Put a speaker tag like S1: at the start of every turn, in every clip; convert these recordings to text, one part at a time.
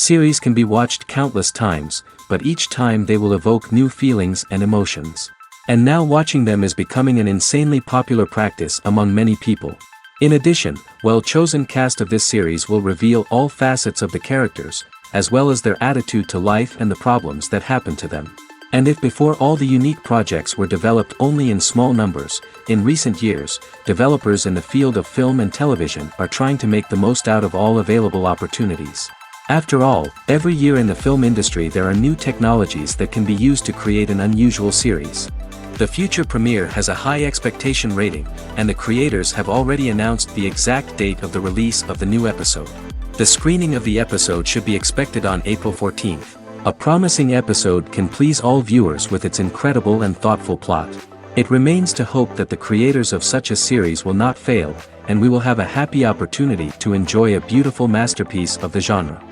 S1: series can be watched countless times, but each time they will evoke new feelings and emotions. And now watching them is becoming an insanely popular practice among many people. In addition, well-chosen cast of this series will reveal all facets of the characters, as well as their attitude to life and the problems that happen to them. And if before all the unique projects were developed only in small numbers, in recent years, developers in the field of film and television are trying to make the most out of all available opportunities. After all, every year in the film industry there are new technologies that can be used to create an unusual series. The future premiere has a high expectation rating, and the creators have already announced the exact date of the release of the new episode. The screening of the episode should be expected on April 14th. A promising episode can please all viewers with its incredible and thoughtful plot. It remains to hope that the creators of such a series will not fail, and we will have a happy opportunity to enjoy a beautiful masterpiece of the genre.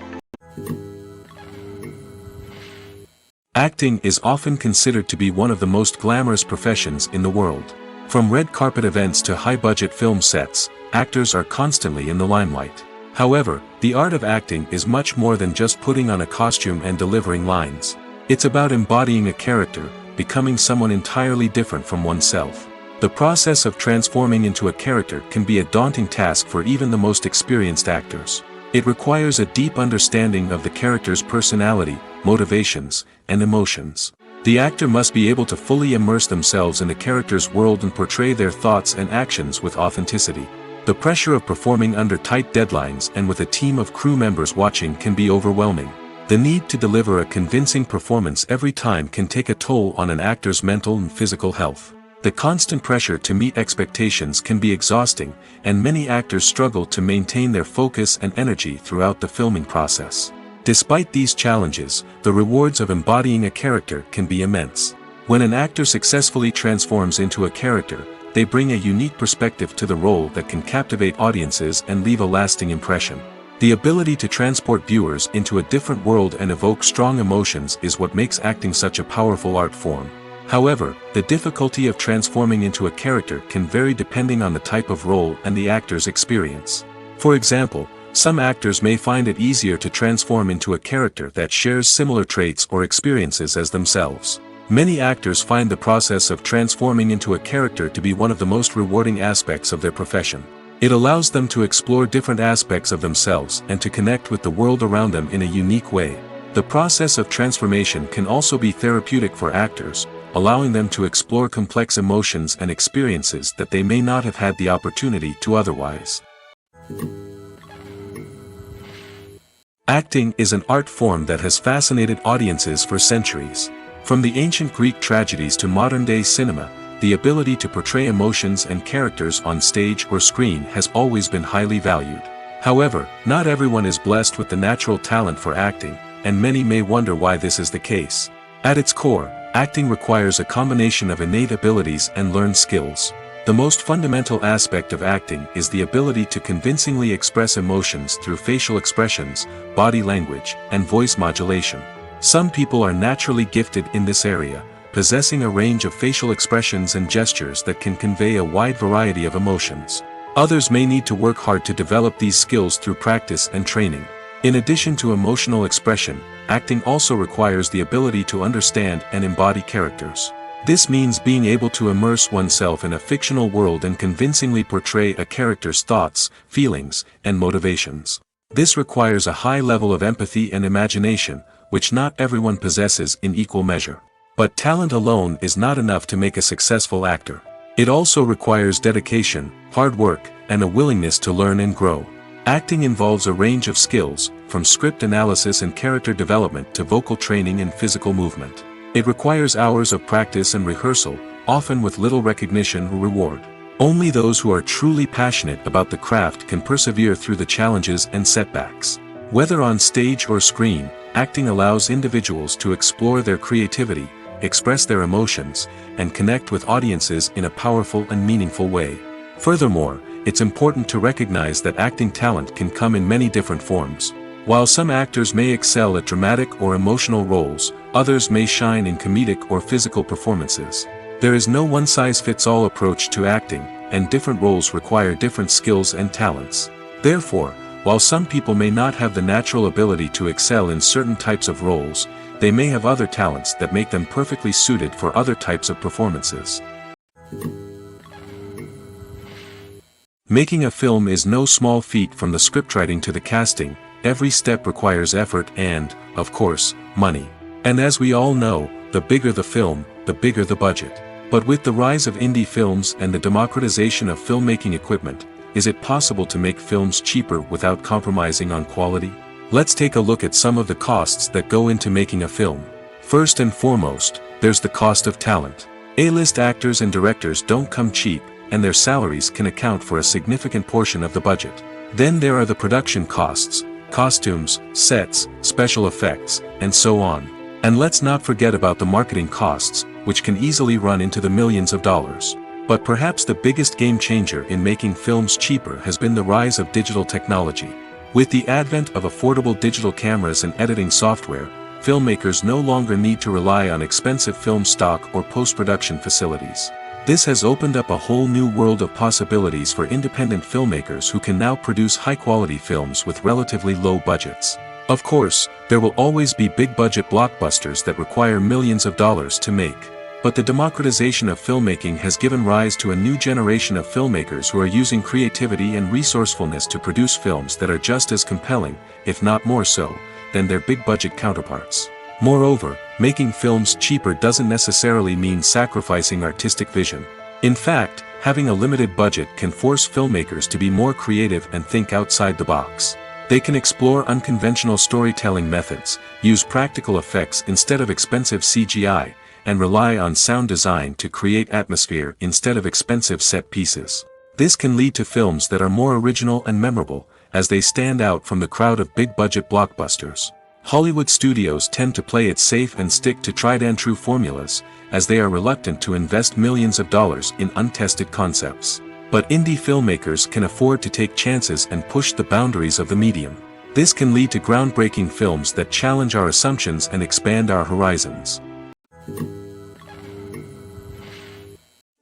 S1: Acting is often considered to be one of the most glamorous professions in the world. From red carpet events to high-budget film sets, actors are constantly in the limelight. However, the art of acting is much more than just putting on a costume and delivering lines. It's about embodying a character, becoming someone entirely different from oneself. The process of transforming into a character can be a daunting task for even the most experienced actors. It requires a deep understanding of the character's personality, motivations, and emotions. The actor must be able to fully immerse themselves in the character's world and portray their thoughts and actions with authenticity. The pressure of performing under tight deadlines and with a team of crew members watching can be overwhelming. The need to deliver a convincing performance every time can take a toll on an actor's mental and physical health. The constant pressure to meet expectations can be exhausting, and many actors struggle to maintain their focus and energy throughout the filming process. Despite these challenges, the rewards of embodying a character can be immense. When an actor successfully transforms into a character, they bring a unique perspective to the role that can captivate audiences and leave a lasting impression. The ability to transport viewers into a different world and evoke strong emotions is what makes acting such a powerful art form. However, the difficulty of transforming into a character can vary depending on the type of role and the actor's experience. For example, some actors may find it easier to transform into a character that shares similar traits or experiences as themselves. Many actors find the process of transforming into a character to be one of the most rewarding aspects of their profession. It allows them to explore different aspects of themselves and to connect with the world around them in a unique way. The process of transformation can also be therapeutic for actors, allowing them to explore complex emotions and experiences that they may not have had the opportunity to otherwise. Acting is an art form that has fascinated audiences for centuries. From the ancient Greek tragedies to modern-day cinema, the ability to portray emotions and characters on stage or screen has always been highly valued. However, not everyone is blessed with the natural talent for acting, and many may wonder why this is the case. At its core, acting requires a combination of innate abilities and learned skills. The most fundamental aspect of acting is the ability to convincingly express emotions through facial expressions, body language, and voice modulation. Some people are naturally gifted in this area, possessing a range of facial expressions and gestures that can convey a wide variety of emotions. Others may need to work hard to develop these skills through practice and training. In addition to emotional expression, acting also requires the ability to understand and embody characters. This means being able to immerse oneself in a fictional world and convincingly portray a character's thoughts, feelings, and motivations. This requires a high level of empathy and imagination, which not everyone possesses in equal measure. But talent alone is not enough to make a successful actor. It also requires dedication, hard work, and a willingness to learn and grow. Acting involves a range of skills, from script analysis and character development to vocal training and physical movement. It requires hours of practice and rehearsal, often with little recognition or reward. Only those who are truly passionate about the craft can persevere through the challenges and setbacks. Whether on stage or screen, acting allows individuals to explore their creativity, express their emotions, and connect with audiences in a powerful and meaningful way. Furthermore, it's important to recognize that acting talent can come in many different forms. While some actors may excel at dramatic or emotional roles, others may shine in comedic or physical performances. There is no one-size-fits-all approach to acting, and different roles require different skills and talents. Therefore, While some people may not have the natural ability to excel in certain types of roles, they may have other talents that make them perfectly suited for other types of performances. Making a film is no small feat. From the scriptwriting to the casting, every step requires effort and, of course, money. And as we all know, the bigger the film, the bigger the budget. But with the rise of indie films and the democratization of filmmaking equipment, is it possible to make films cheaper without compromising on quality? Let's take a look at some of the costs that go into making a film. First and foremost, there's the cost of talent. A-list actors and directors don't come cheap, and their salaries can account for a significant portion of the budget. Then there are the production costs, costumes, sets, special effects, and so on. And let's not forget about the marketing costs, which can easily run into the millions of dollars. But perhaps the biggest game changer in making films cheaper has been the rise of digital technology. With the advent of affordable digital cameras and editing software, filmmakers no longer need to rely on expensive film stock or post-production facilities. This has opened up a whole new world of possibilities for independent filmmakers who can now produce high-quality films with relatively low budgets. Of course, there will always be big-budget blockbusters that require millions of dollars to make. But the democratization of filmmaking has given rise to a new generation of filmmakers who are using creativity and resourcefulness to produce films that are just as compelling, if not more so, than their big-budget counterparts. Moreover, making films cheaper doesn't necessarily mean sacrificing artistic vision. In fact, having a limited budget can force filmmakers to be more creative and think outside the box. They can explore unconventional storytelling methods, use practical effects instead of expensive CGI, and rely on sound design to create atmosphere instead of expensive set pieces. This can lead to films that are more original and memorable, as they stand out from the crowd of big-budget blockbusters. Hollywood studios tend to play it safe and stick to tried-and-true formulas, as they are reluctant to invest millions of dollars in untested concepts. But indie filmmakers can afford to take chances and push the boundaries of the medium. This can lead to groundbreaking films that challenge our assumptions and expand our horizons.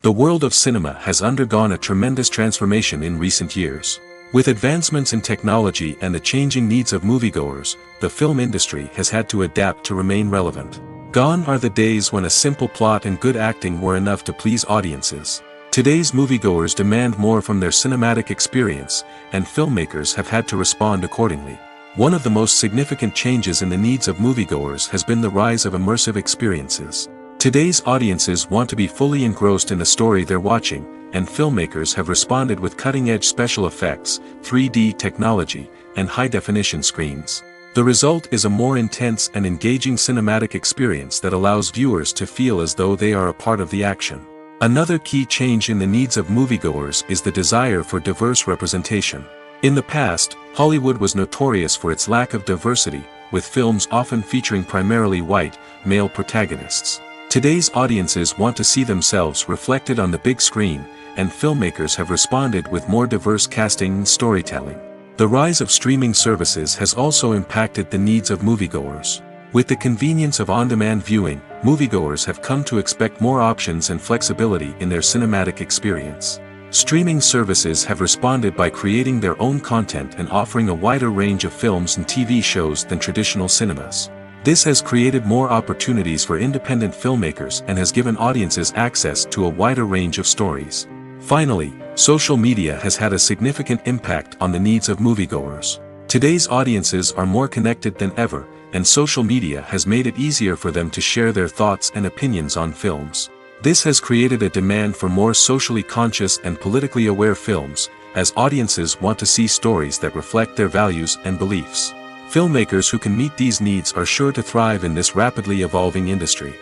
S1: The world of cinema has undergone a tremendous transformation in recent years. With advancements in technology and the changing needs of moviegoers, the film industry has had to adapt to remain relevant. Gone are the days when a simple plot and good acting were enough to please audiences. Today's moviegoers demand more from their cinematic experience, and filmmakers have had to respond accordingly. One of the most significant changes in the needs of moviegoers has been the rise of immersive experiences. Today's audiences want to be fully engrossed in the story they're watching, and filmmakers have responded with cutting-edge special effects, 3D technology, and high-definition screens. The result is a more intense and engaging cinematic experience that allows viewers to feel as though they are a part of the action. Another key change in the needs of moviegoers is the desire for diverse representation. In the past, Hollywood was notorious for its lack of diversity, with films often featuring primarily white, male protagonists. Today's audiences want to see themselves reflected on the big screen, and filmmakers have responded with more diverse casting and storytelling. The rise of streaming services has also impacted the needs of moviegoers. With the convenience of on-demand viewing, moviegoers have come to expect more options and flexibility in their cinematic experience. Streaming services have responded by creating their own content and offering a wider range of films and TV shows than traditional cinemas. This has created more opportunities for independent filmmakers and has given audiences access to a wider range of stories. Finally, social media has had a significant impact on the needs of moviegoers. Today's audiences are more connected than ever, and social media has made it easier for them to share their thoughts and opinions on films. This has created a demand for more socially conscious and politically aware films, as audiences want to see stories that reflect their values and beliefs. Filmmakers who can meet these needs are sure to thrive in this rapidly evolving industry.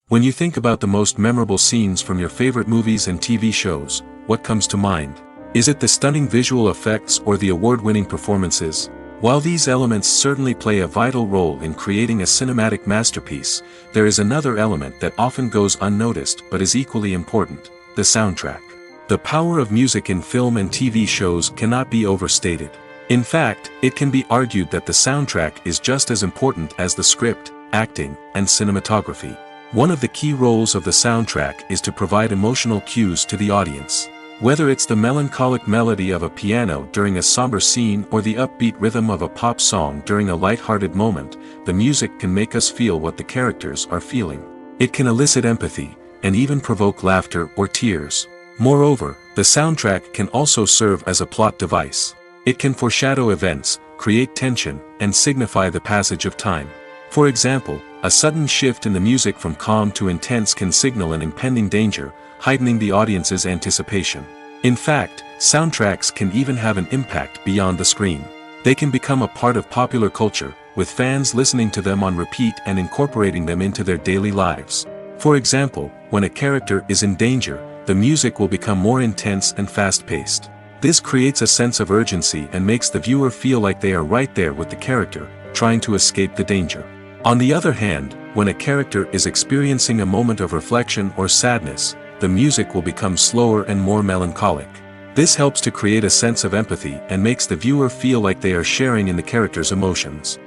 S1: When you think about the most memorable scenes from your favorite movies and TV shows, what comes to mind? Is it the stunning visual effects or the award-winning performances? While these elements certainly play a vital role in creating a cinematic masterpiece, there is another element that often goes unnoticed but is equally important: the soundtrack. The power of music in film and TV shows cannot be overstated. In fact, it can be argued that the soundtrack is just as important as the script, acting, and cinematography. One of the key roles of the soundtrack is to provide emotional cues to the audience. Whether it's the melancholic melody of a piano during a somber scene or the upbeat rhythm of a pop song during a light-hearted moment, the music can make us feel what the characters are feeling. It can elicit empathy, and even provoke laughter or tears. Moreover, the soundtrack can also serve as a plot device. It can foreshadow events, create tension, and signify the passage of time. For example, a sudden shift in the music from calm to intense can signal an impending danger, heightening the audience's anticipation. In fact, soundtracks can even have an impact beyond the screen. They can become a part of popular culture, with fans listening to them on repeat and incorporating them into their daily lives. For example, when a character is in danger, the music will become more intense and fast-paced. This creates a sense of urgency and makes the viewer feel like they are right there with the character, trying to escape the danger. On the other hand, when a character is experiencing a moment of reflection or sadness, the music will become slower and more melancholic. This helps to create a sense of empathy and makes the viewer feel like they are sharing in the character's emotions.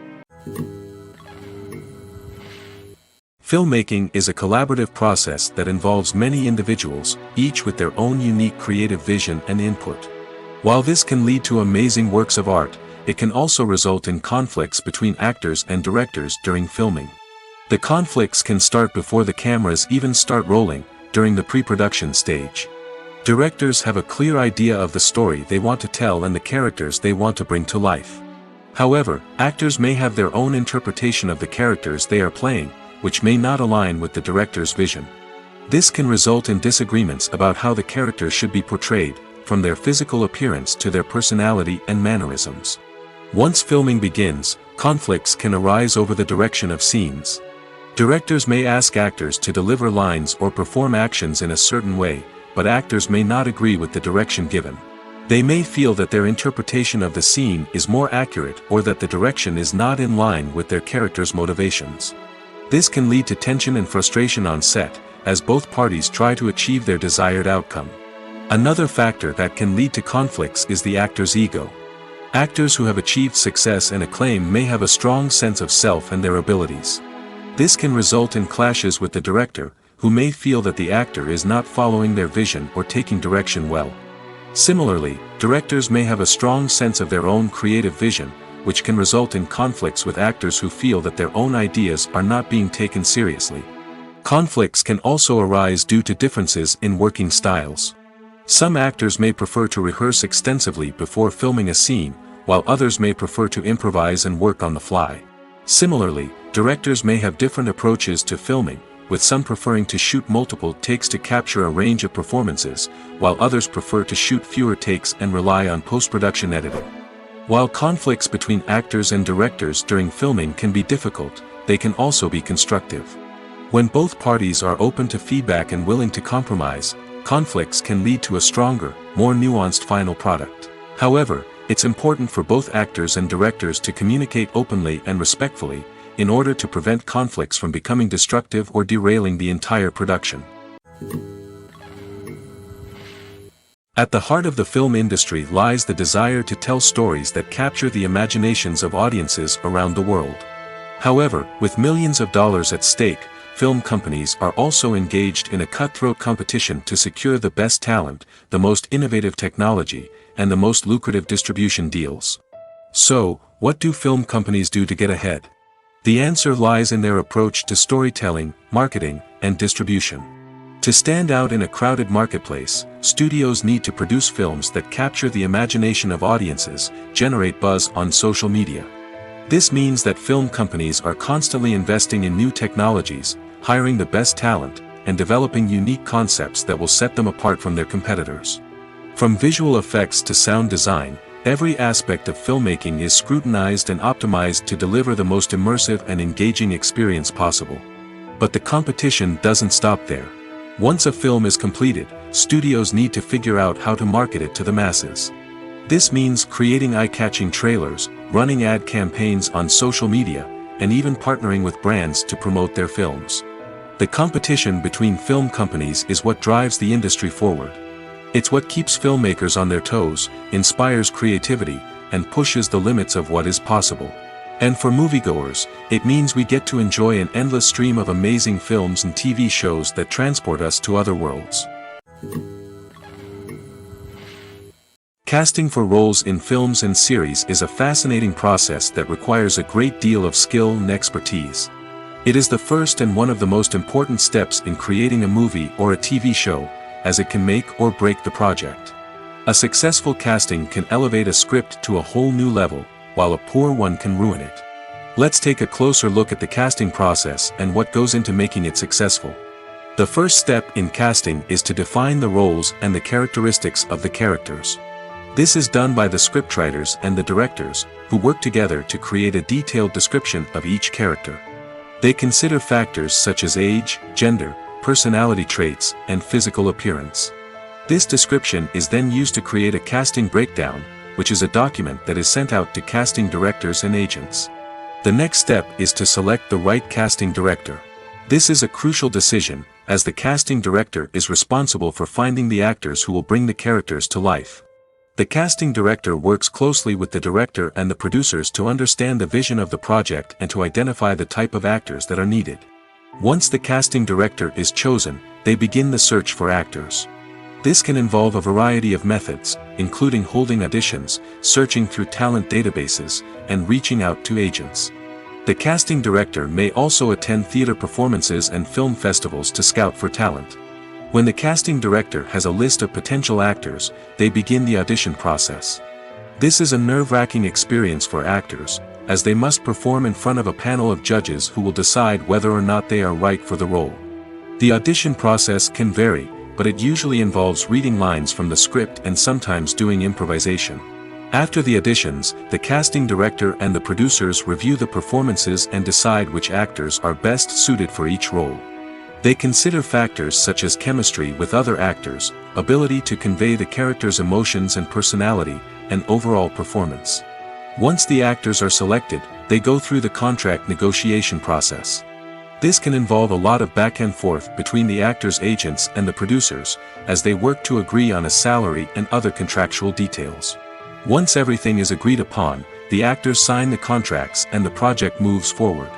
S1: Filmmaking is a collaborative process that involves many individuals, each with their own unique creative vision and input. While this can lead to amazing works of art, it can also result in conflicts between actors and directors during filming. The conflicts can start before the cameras even start rolling, during the pre-production stage. Directors have a clear idea of the story they want to tell and the characters they want to bring to life. However, actors may have their own interpretation of the characters they are playing, which may not align with the director's vision. This can result in disagreements about how the characters should be portrayed, from their physical appearance to their personality and mannerisms. Once filming begins, conflicts can arise over the direction of scenes. Directors may ask actors to deliver lines or perform actions in a certain way, but actors may not agree with the direction given. They may feel that their interpretation of the scene is more accurate or that the direction is not in line with their character's motivations. This can lead to tension and frustration on set, as both parties try to achieve their desired outcome. Another factor that can lead to conflicts is the actor's ego. Actors who have achieved success and acclaim may have a strong sense of self and their abilities. This can result in clashes with the director, who may feel that the actor is not following their vision or taking direction well. Similarly, directors may have a strong sense of their own creative vision, which can result in conflicts with actors who feel that their own ideas are not being taken seriously. Conflicts can also arise due to differences in working styles. Some actors may prefer to rehearse extensively before filming a scene, while others may prefer to improvise and work on the fly. Similarly, directors may have different approaches to filming, with some preferring to shoot multiple takes to capture a range of performances, while others prefer to shoot fewer takes and rely on post-production editing. While conflicts between actors and directors during filming can be difficult, they can also be constructive. When both parties are open to feedback and willing to compromise, conflicts can lead to a stronger, more nuanced final product. However, it's important for both actors and directors to communicate openly and respectfully, in order to prevent conflicts from becoming destructive or derailing the entire production. At the heart of the film industry lies the desire to tell stories that capture the imaginations of audiences around the world. However, with millions of dollars at stake, film companies are also engaged in a cutthroat competition to secure the best talent, the most innovative technology, and the most lucrative distribution deals. So, what do film companies do to get ahead? The answer lies in their approach to storytelling, marketing, and distribution. To stand out in a crowded marketplace, studios need to produce films that capture the imagination of audiences, generate buzz on social media. This means that film companies are constantly investing in new technologies, hiring the best talent, and developing unique concepts that will set them apart from their competitors. From visual effects to sound design, every aspect of filmmaking is scrutinized and optimized to deliver the most immersive and engaging experience possible. But the competition doesn't stop there. Once a film is completed, studios need to figure out how to market it to the masses. This means creating eye-catching trailers, running ad campaigns on social media, and even partnering with brands to promote their films. The competition between film companies is what drives the industry forward. It's what keeps filmmakers on their toes, inspires creativity, and pushes the limits of what is possible. And for moviegoers, it means we get to enjoy an endless stream of amazing films and TV shows that transport us to other worlds. Casting for roles in films and series is a fascinating process that requires a great deal of skill and expertise. It is the first and one of the most important steps in creating a movie or a TV show, as it can make or break the project. A successful casting can elevate a script to a whole new level, while a poor one can ruin it. Let's take a closer look at the casting process and what goes into making it successful. The first step in casting is to define the roles and the characteristics of the characters. This is done by the scriptwriters and the directors, who work together to create a detailed description of each character. They consider factors such as age, gender, personality traits, and physical appearance. This description is then used to create a casting breakdown, which is a document that is sent out to casting directors and agents. The next step is to select the right casting director. This is a crucial decision, as the casting director is responsible for finding the actors who will bring the characters to life. The casting director works closely with the director and the producers to understand the vision of the project and to identify the type of actors that are needed. Once the casting director is chosen, they begin the search for actors. This can involve a variety of methods, including holding auditions, searching through talent databases, and reaching out to agents. The casting director may also attend theater performances and film festivals to scout for talent. When the casting director has a list of potential actors, they begin the audition process. This is a nerve-wracking experience for actors, as they must perform in front of a panel of judges who will decide whether or not they are right for the role. The audition process can vary, but it usually involves reading lines from the script and sometimes doing improvisation. After the auditions, the casting director and the producers review the performances and decide which actors are best suited for each role. They consider factors such as chemistry with other actors, ability to convey the character's emotions and personality, and overall performance. Once the actors are selected, they go through the contract negotiation process. This can involve a lot of back and forth between the actors' agents and the producers, as they work to agree on a salary and other contractual details. Once everything is agreed upon, the actors sign the contracts and the project moves forward.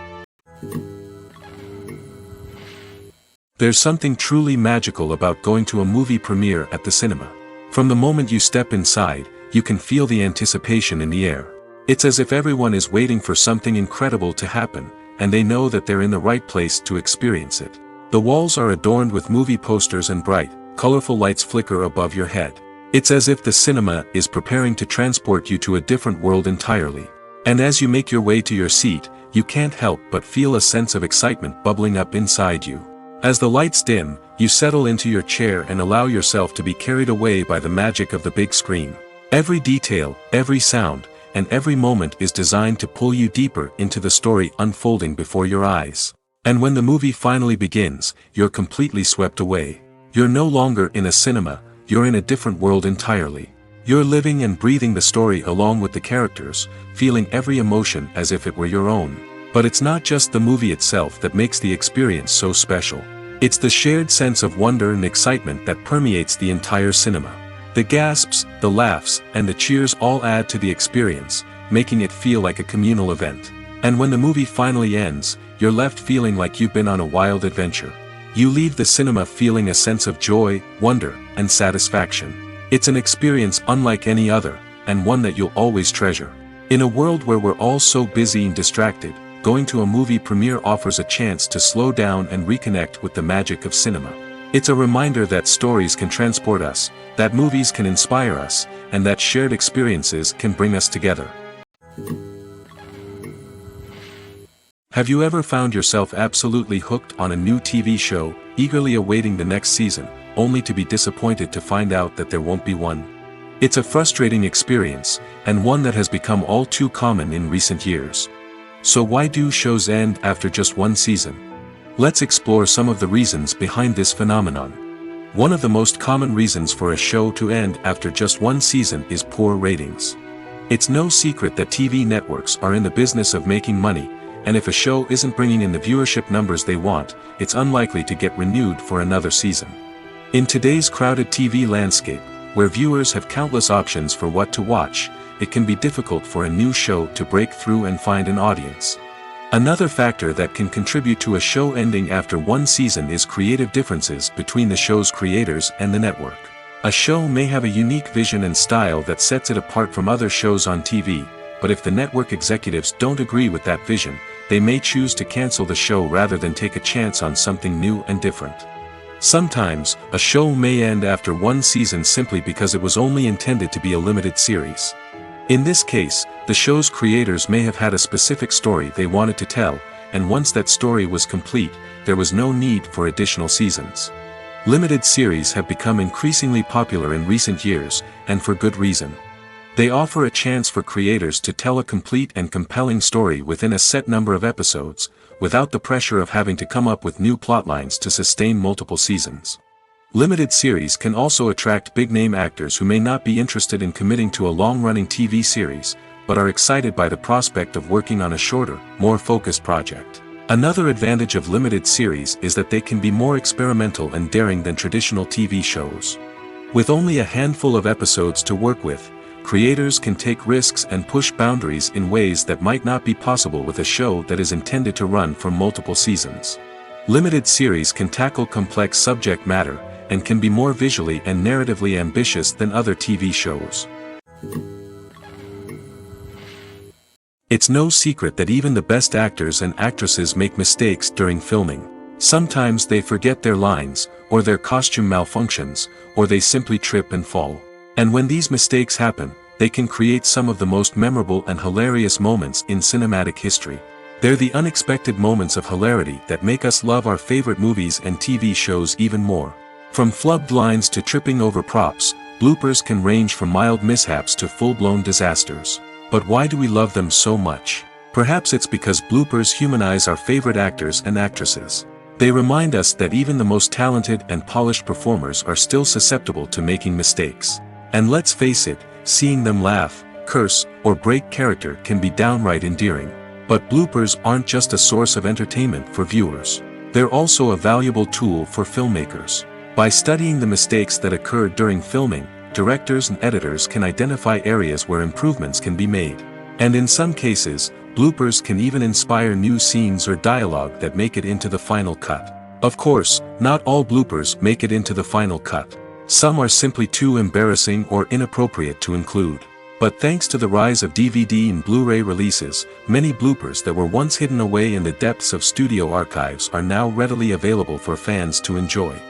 S1: There's something truly magical about going to a movie premiere at the cinema. From the moment you step inside, you can feel the anticipation in the air. It's as if everyone is waiting for something incredible to happen, and they know that they're in the right place to experience it. The walls are adorned with movie posters and bright, colorful lights flicker above your head. It's as if the cinema is preparing to transport you to a different world entirely. And as you make your way to your seat, you can't help but feel a sense of excitement bubbling up inside you. As the lights dim, you settle into your chair and allow yourself to be carried away by the magic of the big screen. Every detail, every sound, and every moment is designed to pull you deeper into the story unfolding before your eyes. And when the movie finally begins, you're completely swept away. You're no longer in a cinema, you're in a different world entirely. You're living and breathing the story along with the characters, feeling every emotion as if it were your own. But it's not just the movie itself that makes the experience so special. It's the shared sense of wonder and excitement that permeates the entire cinema. The gasps, the laughs, and the cheers all add to the experience, making it feel like a communal event. And when the movie finally ends, you're left feeling like you've been on a wild adventure. You leave the cinema feeling a sense of joy, wonder, and satisfaction. It's an experience unlike any other, and one that you'll always treasure. In a world where we're all so busy and distracted, going to a movie premiere offers a chance to slow down and reconnect with the magic of cinema. It's a reminder that stories can transport us, that movies can inspire us, and that shared experiences can bring us together. Have you ever found yourself absolutely hooked on a new TV show, eagerly awaiting the next season, only to be disappointed to find out that there won't be one? It's a frustrating experience, and one that has become all too common in recent years. So why do shows end after just one season? Let's explore some of the reasons behind this phenomenon. One of the most common reasons for a show to end after just one season is poor ratings. It's no secret that TV networks are in the business of making money, and if a show isn't bringing in the viewership numbers they want, it's unlikely to get renewed for another season. In today's crowded TV landscape, where viewers have countless options for what to watch, it can be difficult for a new show to break through and find an audience. Another factor that can contribute to a show ending after one season is creative differences between the show's creators and the network. A show may have a unique vision and style that sets it apart from other shows on TV, but if the network executives don't agree with that vision, they may choose to cancel the show rather than take a chance on something new and different. Sometimes, a show may end after one season simply because it was only intended to be a limited series. In this case, the show's creators may have had a specific story they wanted to tell, and once that story was complete, there was no need for additional seasons. Limited series have become increasingly popular in recent years, and for good reason. They offer a chance for creators to tell a complete and compelling story within a set number of episodes, without the pressure of having to come up with new plotlines to sustain multiple seasons. Limited series can also attract big-name actors who may not be interested in committing to a long-running TV series, but are excited by the prospect of working on a shorter, more focused project. Another advantage of limited series is that they can be more experimental and daring than traditional TV shows. With only a handful of episodes to work with, creators can take risks and push boundaries in ways that might not be possible with a show that is intended to run for multiple seasons. Limited series can tackle complex subject matter, and can be more visually and narratively ambitious than other TV shows. It's no secret that even the best actors and actresses make mistakes during filming. Sometimes they forget their lines, or their costume malfunctions, or they simply trip and fall. And when these mistakes happen, they can create some of the most memorable and hilarious moments in cinematic history. They're the unexpected moments of hilarity that make us love our favorite movies and TV shows even more. From flubbed lines to tripping over props, bloopers can range from mild mishaps to full-blown disasters. But why do we love them so much? Perhaps it's because bloopers humanize our favorite actors and actresses. They remind us that even the most talented and polished performers are still susceptible to making mistakes. And let's face it, seeing them laugh, curse, or break character can be downright endearing. But bloopers aren't just a source of entertainment for viewers. They're also a valuable tool for filmmakers. By studying the mistakes that occurred during filming, directors and editors can identify areas where improvements can be made. And in some cases, bloopers can even inspire new scenes or dialogue that make it into the final cut. Of course, not all bloopers make it into the final cut. Some are simply too embarrassing or inappropriate to include. But thanks to the rise of DVD and Blu-ray releases, many bloopers that were once hidden away in the depths of studio archives are now readily available for fans to enjoy.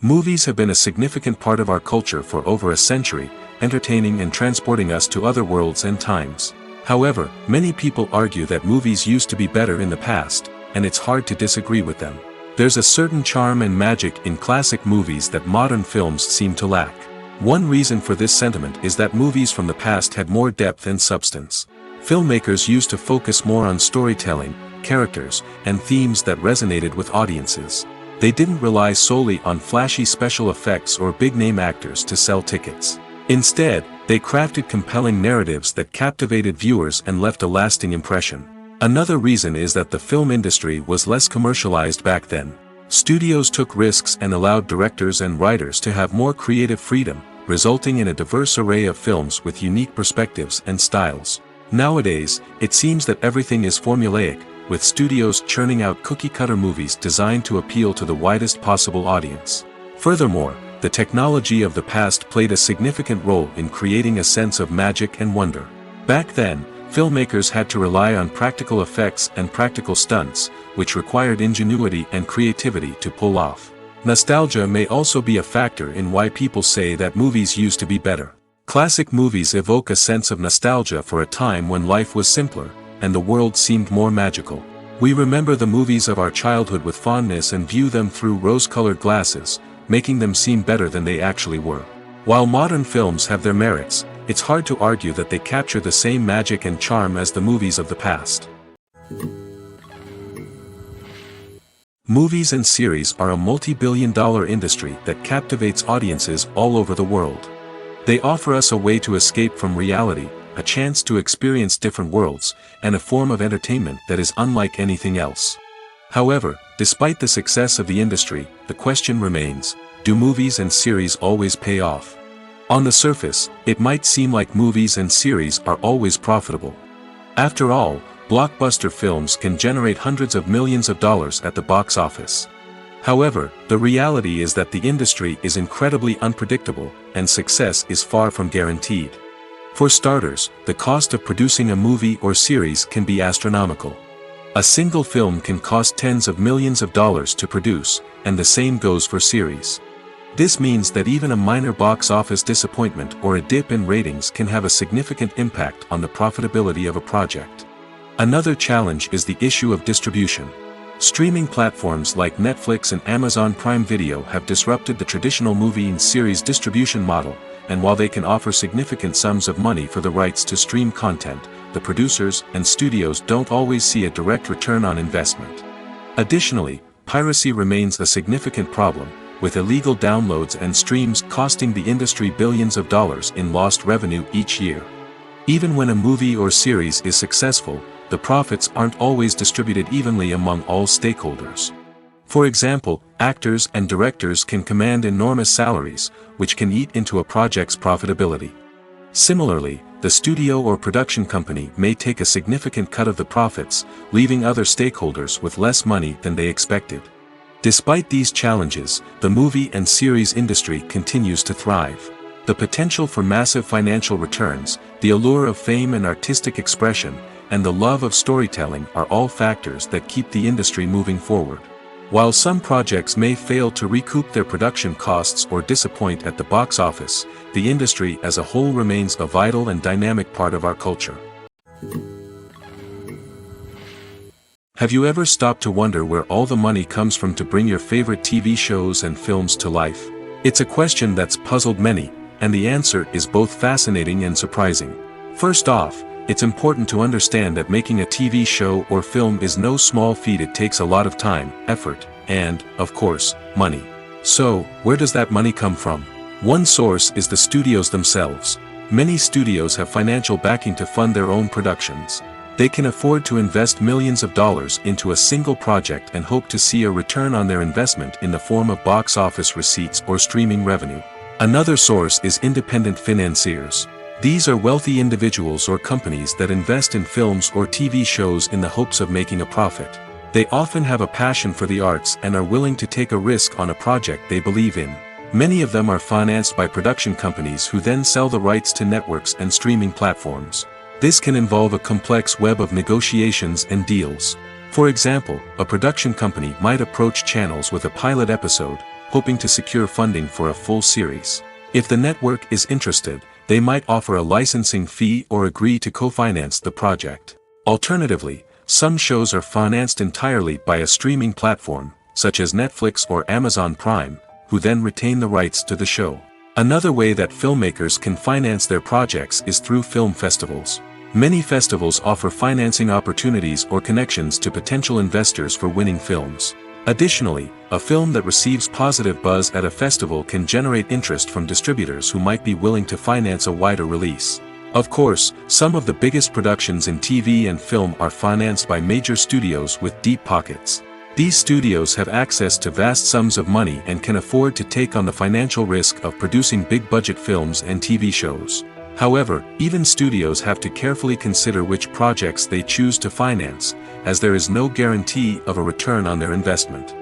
S1: Movies have been a significant part of our culture for over a century, entertaining and transporting us to other worlds and times. However, many people argue that movies used to be better in the past, and it's hard to disagree with them. There's a certain charm and magic in classic movies that modern films seem to lack. One reason for this sentiment is that movies from the past had more depth and substance. Filmmakers used to focus more on storytelling, characters, and themes that resonated with audiences. They didn't rely solely on flashy special effects or big-name actors to sell tickets. Instead, they crafted compelling narratives that captivated viewers and left a lasting impression. Another reason is that the film industry was less commercialized back then. Studios took risks and allowed directors and writers to have more creative freedom, resulting in a diverse array of films with unique perspectives and styles. Nowadays, it seems that everything is formulaic, with studios churning out cookie-cutter movies designed to appeal to the widest possible audience. Furthermore, the technology of the past played a significant role in creating a sense of magic and wonder. Back then, filmmakers had to rely on practical effects and practical stunts, which required ingenuity and creativity to pull off. Nostalgia may also be a factor in why people say that movies used to be better. Classic movies evoke a sense of nostalgia for a time when life was simpler, and the world seemed more magical. We remember the movies of our childhood with fondness and view them through rose-colored glasses, making them seem better than they actually were. While modern films have their merits, it's hard to argue that they capture the same magic and charm as the movies of the past. Movies and series are a multi-billion-dollar industry that captivates audiences all over the world. They offer us a way to escape from reality, a chance to experience different worlds, and a form of entertainment that is unlike anything else. However, despite the success of the industry, the question remains, do movies and series always pay off? On the surface, it might seem like movies and series are always profitable. After all, blockbuster films can generate hundreds of millions of dollars at the box office. However, the reality is that the industry is incredibly unpredictable, and success is far from guaranteed. For starters, the cost of producing a movie or series can be astronomical. A single film can cost tens of millions of dollars to produce, and the same goes for series. This means that even a minor box office disappointment or a dip in ratings can have a significant impact on the profitability of a project. Another challenge is the issue of distribution. Streaming platforms like Netflix and Amazon Prime Video have disrupted the traditional movie and series distribution model, and while they can offer significant sums of money for the rights to stream content, the producers and studios don't always see a direct return on investment. Additionally, piracy remains a significant problem, with illegal downloads and streams costing the industry billions of dollars in lost revenue each year. Even when a movie or series is successful, the profits aren't always distributed evenly among all stakeholders. For example, actors and directors can command enormous salaries, which can eat into a project's profitability. Similarly, the studio or production company may take a significant cut of the profits, leaving other stakeholders with less money than they expected. Despite these challenges, the movie and series industry continues to thrive. The potential for massive financial returns, the allure of fame and artistic expression, and the love of storytelling are all factors that keep the industry moving forward. While some projects may fail to recoup their production costs or disappoint at the box office, the industry as a whole remains a vital and dynamic part of our culture. Have you ever stopped to wonder where all the money comes from to bring your favorite TV shows and films to life? It's a question that's puzzled many, and the answer is both fascinating and surprising. First off, it's important to understand that making a TV show or film is no small feat. It takes a lot of time, effort, and, of course, money. So, where does that money come from? One source is the studios themselves. Many studios have financial backing to fund their own productions. They can afford to invest millions of dollars into a single project and hope to see a return on their investment in the form of box office receipts or streaming revenue. Another source is independent financiers. These are wealthy individuals or companies that invest in films or TV shows in the hopes of making a profit. They often have a passion for the arts and are willing to take a risk on a project they believe in. Many of them are financed by production companies who then sell the rights to networks and streaming platforms. This can involve a complex web of negotiations and deals. For example, a production company might approach channels with a pilot episode, hoping to secure funding for a full series. If the network is interested, they might offer a licensing fee or agree to co-finance the project. Alternatively, some shows are financed entirely by a streaming platform, such as Netflix or Amazon Prime, who then retain the rights to the show. Another way that filmmakers can finance their projects is through film festivals. Many festivals offer financing opportunities or connections to potential investors for winning films. Additionally, a film that receives positive buzz at a festival can generate interest from distributors who might be willing to finance a wider release. Of course, some of the biggest productions in TV and film are financed by major studios with deep pockets. These studios have access to vast sums of money and can afford to take on the financial risk of producing big-budget films and TV shows. However, even studios have to carefully consider which projects they choose to finance, as there is no guarantee of a return on their investment.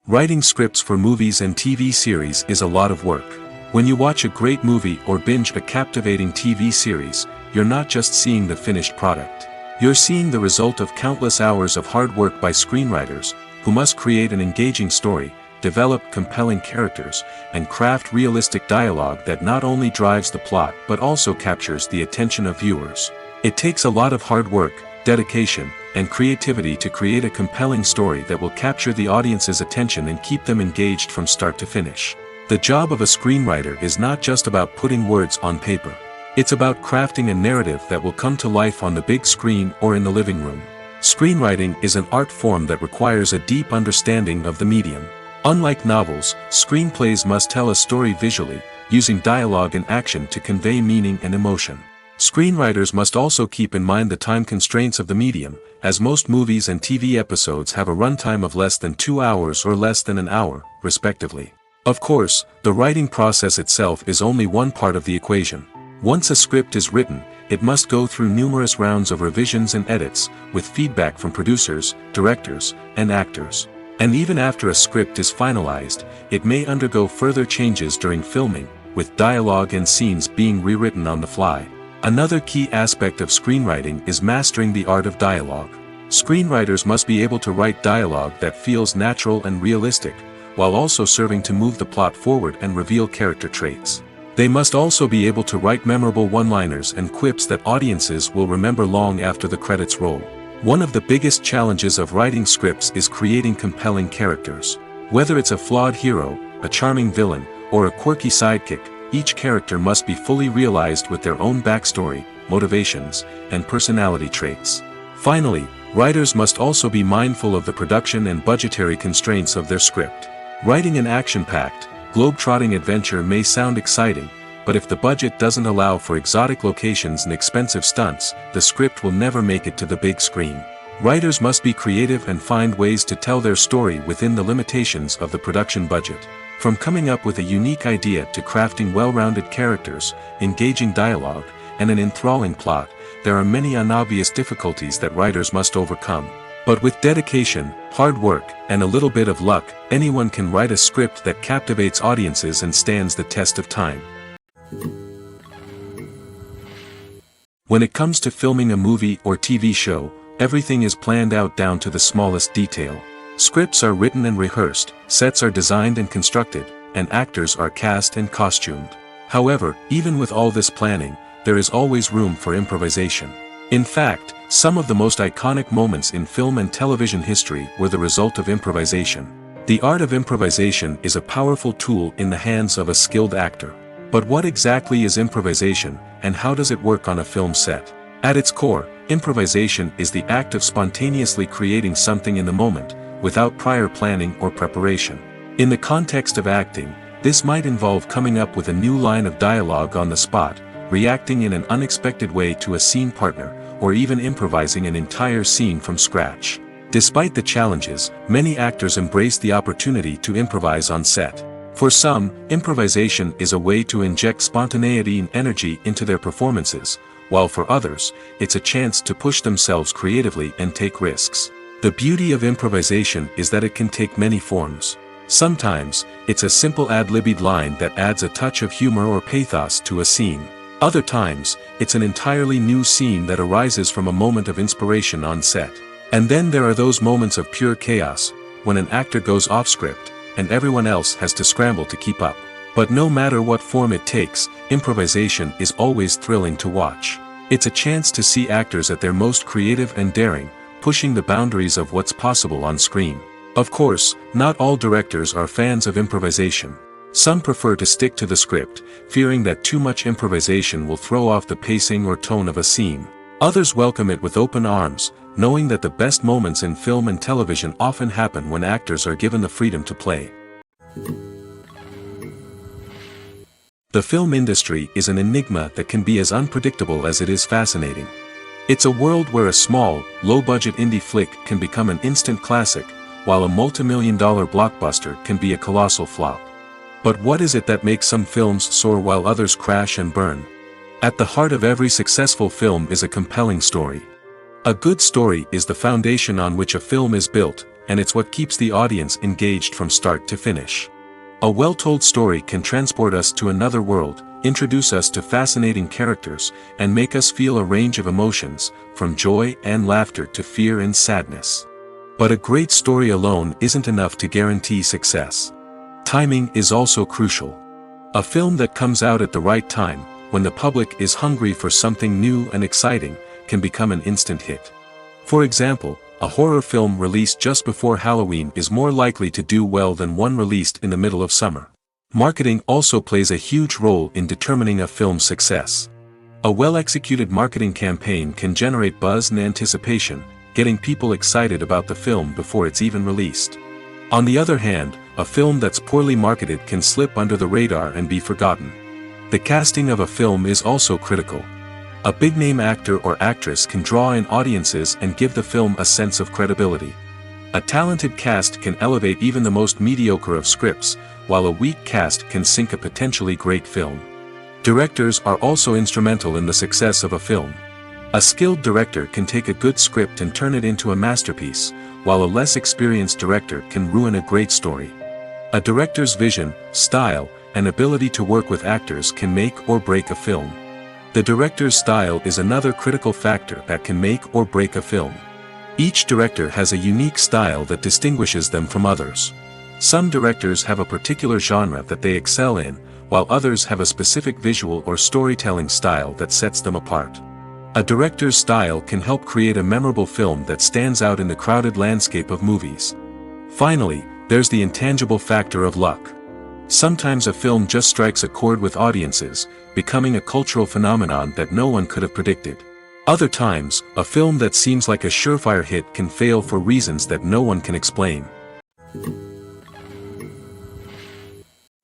S1: Writing scripts for movies and TV series is a lot of work. When you watch a great movie or binge a captivating TV series, you're not just seeing the finished product. You're seeing the result of countless hours of hard work by screenwriters, who must create an engaging story, develop compelling characters, and craft realistic dialogue that not only drives the plot but also captures the attention of viewers. It takes a lot of hard work, dedication, and creativity to create a compelling story that will capture the audience's attention and keep them engaged from start to finish. The job of a screenwriter is not just about putting words on paper. It's about crafting a narrative that will come to life on the big screen or in the living room. Screenwriting is an art form that requires a deep understanding of the medium. Unlike novels, screenplays must tell a story visually, using dialogue and action to convey meaning and emotion. Screenwriters must also keep in mind the time constraints of the medium, as most movies and TV episodes have a runtime of less than 2 hours or less than an hour, respectively. Of course, the writing process itself is only one part of the equation. Once a script is written, it must go through numerous rounds of revisions and edits, with feedback from producers, directors, and actors. And even after a script is finalized, it may undergo further changes during filming, with dialogue and scenes being rewritten on the fly. Another key aspect of screenwriting is mastering the art of dialogue. Screenwriters must be able to write dialogue that feels natural and realistic, while also serving to move the plot forward and reveal character traits. They must also be able to write memorable one-liners and quips that audiences will remember long after the credits roll. One of the biggest challenges of writing scripts is creating compelling characters. Whether it's a flawed hero, a charming villain, or a quirky sidekick, each character must be fully realized with their own backstory, motivations, and personality traits. Finally, writers must also be mindful of the production and budgetary constraints of their script. Writing an action-packed, globe-trotting adventure may sound exciting, but if the budget doesn't allow for exotic locations and expensive stunts, the script will never make it to the big screen. Writers must be creative and find ways to tell their story within the limitations of the production budget. From coming up with a unique idea to crafting well-rounded characters, engaging dialogue, and an enthralling plot, there are many unobvious difficulties that writers must overcome. But with dedication, hard work, and a little bit of luck, anyone can write a script that captivates audiences and stands the test of time. When it comes to filming a movie or TV show, everything is planned out down to the smallest detail. Scripts are written and rehearsed, sets are designed and constructed, and actors are cast and costumed. However, even with all this planning, there is always room for improvisation. In fact, some of the most iconic moments in film and television history were the result of improvisation. The art of improvisation is a powerful tool in the hands of a skilled actor. But what exactly is improvisation, and how does it work on a film set? At its core, improvisation is the act of spontaneously creating something in the moment, without prior planning or preparation. In the context of acting, this might involve coming up with a new line of dialogue on the spot, reacting in an unexpected way to a scene partner, or even improvising an entire scene from scratch. Despite the challenges, many actors embrace the opportunity to improvise on set. For some, improvisation is a way to inject spontaneity and energy into their performances, while for others, it's a chance to push themselves creatively and take risks. The beauty of improvisation is that it can take many forms. Sometimes, it's a simple ad-libbed line that adds a touch of humor or pathos to a scene. Other times, it's an entirely new scene that arises from a moment of inspiration on set. And then there are those moments of pure chaos, when an actor goes off script, and everyone else has to scramble to keep up. But no matter what form it takes, improvisation is always thrilling to watch. It's a chance to see actors at their most creative and daring, pushing the boundaries of what's possible on screen. Of course, not all directors are fans of improvisation. Some prefer to stick to the script, fearing that too much improvisation will throw off the pacing or tone of a scene. Others welcome it with open arms, knowing that the best moments in film and television often happen when actors are given the freedom to play. The film industry is an enigma that can be as unpredictable as it is fascinating. It's a world where a small, low-budget indie flick can become an instant classic, while a multi-million-dollar blockbuster can be a colossal flop. But what is it that makes some films soar while others crash and burn? At the heart of every successful film is a compelling story. A good story is the foundation on which a film is built, and it's what keeps the audience engaged from start to finish. A well-told story can transport us to another world, introduce us to fascinating characters, and make us feel a range of emotions, from joy and laughter to fear and sadness. But a great story alone isn't enough to guarantee success. Timing is also crucial. A film that comes out at the right time, when the public is hungry for something new and exciting, can become an instant hit. For example, a horror film released just before Halloween is more likely to do well than one released in the middle of summer. Marketing also plays a huge role in determining a film's success. A well-executed marketing campaign can generate buzz and anticipation, getting people excited about the film before it's even released. On the other hand, a film that's poorly marketed can slip under the radar and be forgotten. The casting of a film is also critical. A big-name actor or actress can draw in audiences and give the film a sense of credibility. A talented cast can elevate even the most mediocre of scripts, while a weak cast can sink a potentially great film. Directors are also instrumental in the success of a film. A skilled director can take a good script and turn it into a masterpiece, while a less experienced director can ruin a great story. A director's vision, style, and ability to work with actors can make or break a film. The director's style is another critical factor that can make or break a film. Each director has a unique style that distinguishes them from others. Some directors have a particular genre that they excel in, while others have a specific visual or storytelling style that sets them apart. A director's style can help create a memorable film that stands out in the crowded landscape of movies. Finally, there's the intangible factor of luck. Sometimes a film just strikes a chord with audiences, becoming a cultural phenomenon that no one could have predicted. Other times, a film that seems like a surefire hit can fail for reasons that no one can explain.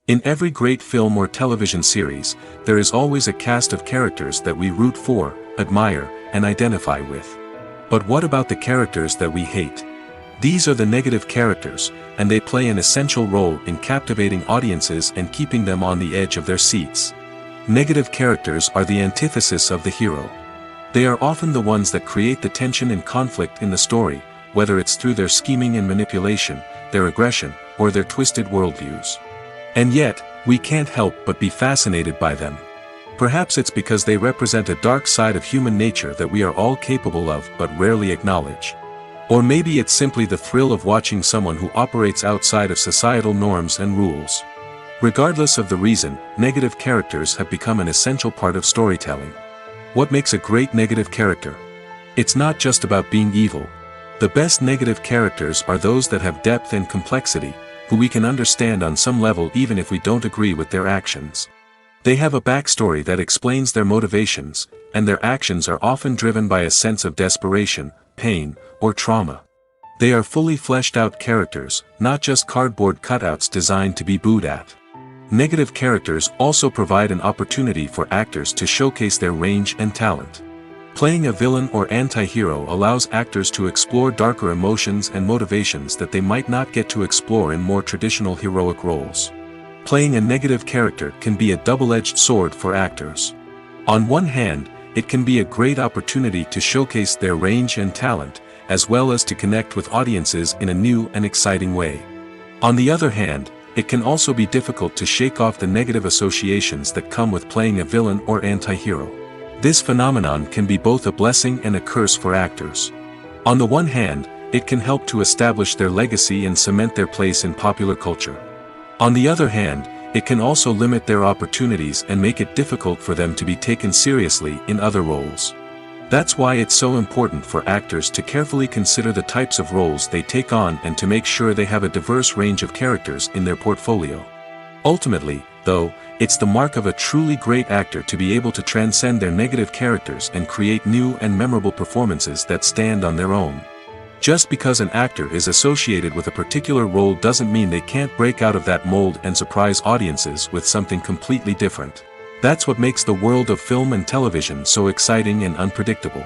S1: In every great film or television series, there is always a cast of characters that we root for, admire, and identify with. But what about the characters that we hate? These are the negative characters, and they play an essential role in captivating audiences and keeping them on the edge of their seats. Negative characters are the antithesis of the hero. They are often the ones that create the tension and conflict in the story, whether it's through their scheming and manipulation, their aggression, or their twisted worldviews. And yet, we can't help but be fascinated by them. Perhaps it's because they represent a dark side of human nature that we are all capable of but rarely acknowledge. Or maybe it's simply the thrill of watching someone who operates outside of societal norms and rules. Regardless of the reason, negative characters have become an essential part of storytelling. What makes a great negative character? It's not just about being evil. The best negative characters are those that have depth and complexity, who we can understand on some level even if we don't agree with their actions. They have a backstory that explains their motivations, and their actions are often driven by a sense of desperation, pain, or trauma. They are fully fleshed out characters, not just cardboard cutouts designed to be booed at. Negative characters also provide an opportunity for actors to showcase their range and talent. Playing a villain or anti-hero allows actors to explore darker emotions and motivations that they might not get to explore in more traditional heroic roles. Playing a negative character can be a double-edged sword for actors. On one hand, it can be a great opportunity to showcase their range and talent, as well as to connect with audiences in a new and exciting way. On the other hand, it can also be difficult to shake off the negative associations that come with playing a villain or anti-hero. This phenomenon can be both a blessing and a curse for actors. On the one hand, it can help to establish their legacy and cement their place in popular culture. On the other hand, it can also limit their opportunities and make it difficult for them to be taken seriously in other roles. That's why it's so important for actors to carefully consider the types of roles they take on and to make sure they have a diverse range of characters in their portfolio. Ultimately, though, it's the mark of a truly great actor to be able to transcend their negative characters and create new and memorable performances that stand on their own. Just because an actor is associated with a particular role doesn't mean they can't break out of that mold and surprise audiences with something completely different. That's what makes the world of film and television so exciting and unpredictable.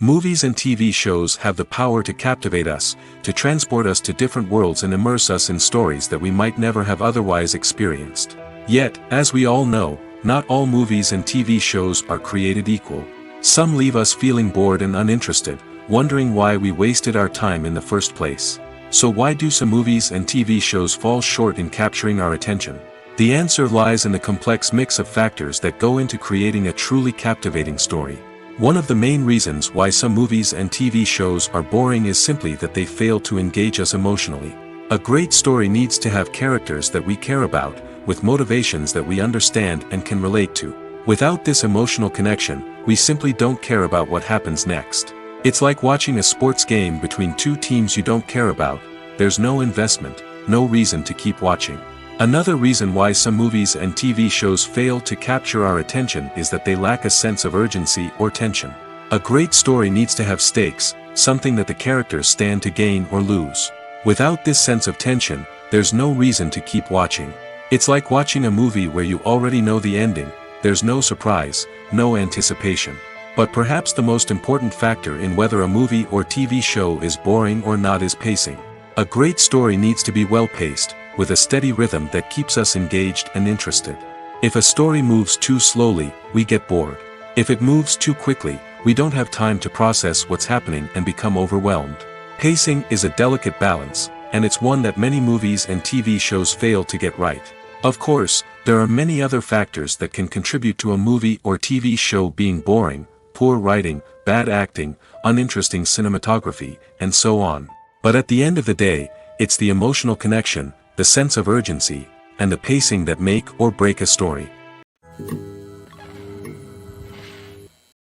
S1: Movies and TV shows have the power to captivate us, to transport us to different worlds and immerse us in stories that we might never have otherwise experienced. Yet, as we all know, not all movies and TV shows are created equal. Some leave us feeling bored and uninterested, wondering why we wasted our time in the first place. So why do some movies and TV shows fall short in capturing our attention? The answer lies in the complex mix of factors that go into creating a truly captivating story. One of the main reasons why some movies and TV shows are boring is simply that they fail to engage us emotionally. A great story needs to have characters that we care about, with motivations that we understand and can relate to. Without this emotional connection, we simply don't care about what happens next. It's like watching a sports game between two teams you don't care about. There's no investment, no reason to keep watching. Another reason why some movies and TV shows fail to capture our attention is that they lack a sense of urgency or tension. A great story needs to have stakes, something that the characters stand to gain or lose. Without this sense of tension, there's no reason to keep watching. It's like watching a movie where you already know the ending. There's no surprise, no anticipation. But perhaps the most important factor in whether a movie or TV show is boring or not is pacing. A great story needs to be well-paced, with a steady rhythm that keeps us engaged and interested. If a story moves too slowly, we get bored. If it moves too quickly, we don't have time to process what's happening and become overwhelmed. Pacing is a delicate balance, and it's one that many movies and TV shows fail to get right. Of course, there are many other factors that can contribute to a movie or TV show being boring: poor writing, bad acting, uninteresting cinematography, and so on. But at the end of the day, it's the emotional connection, the sense of urgency, and the pacing that make or break a story.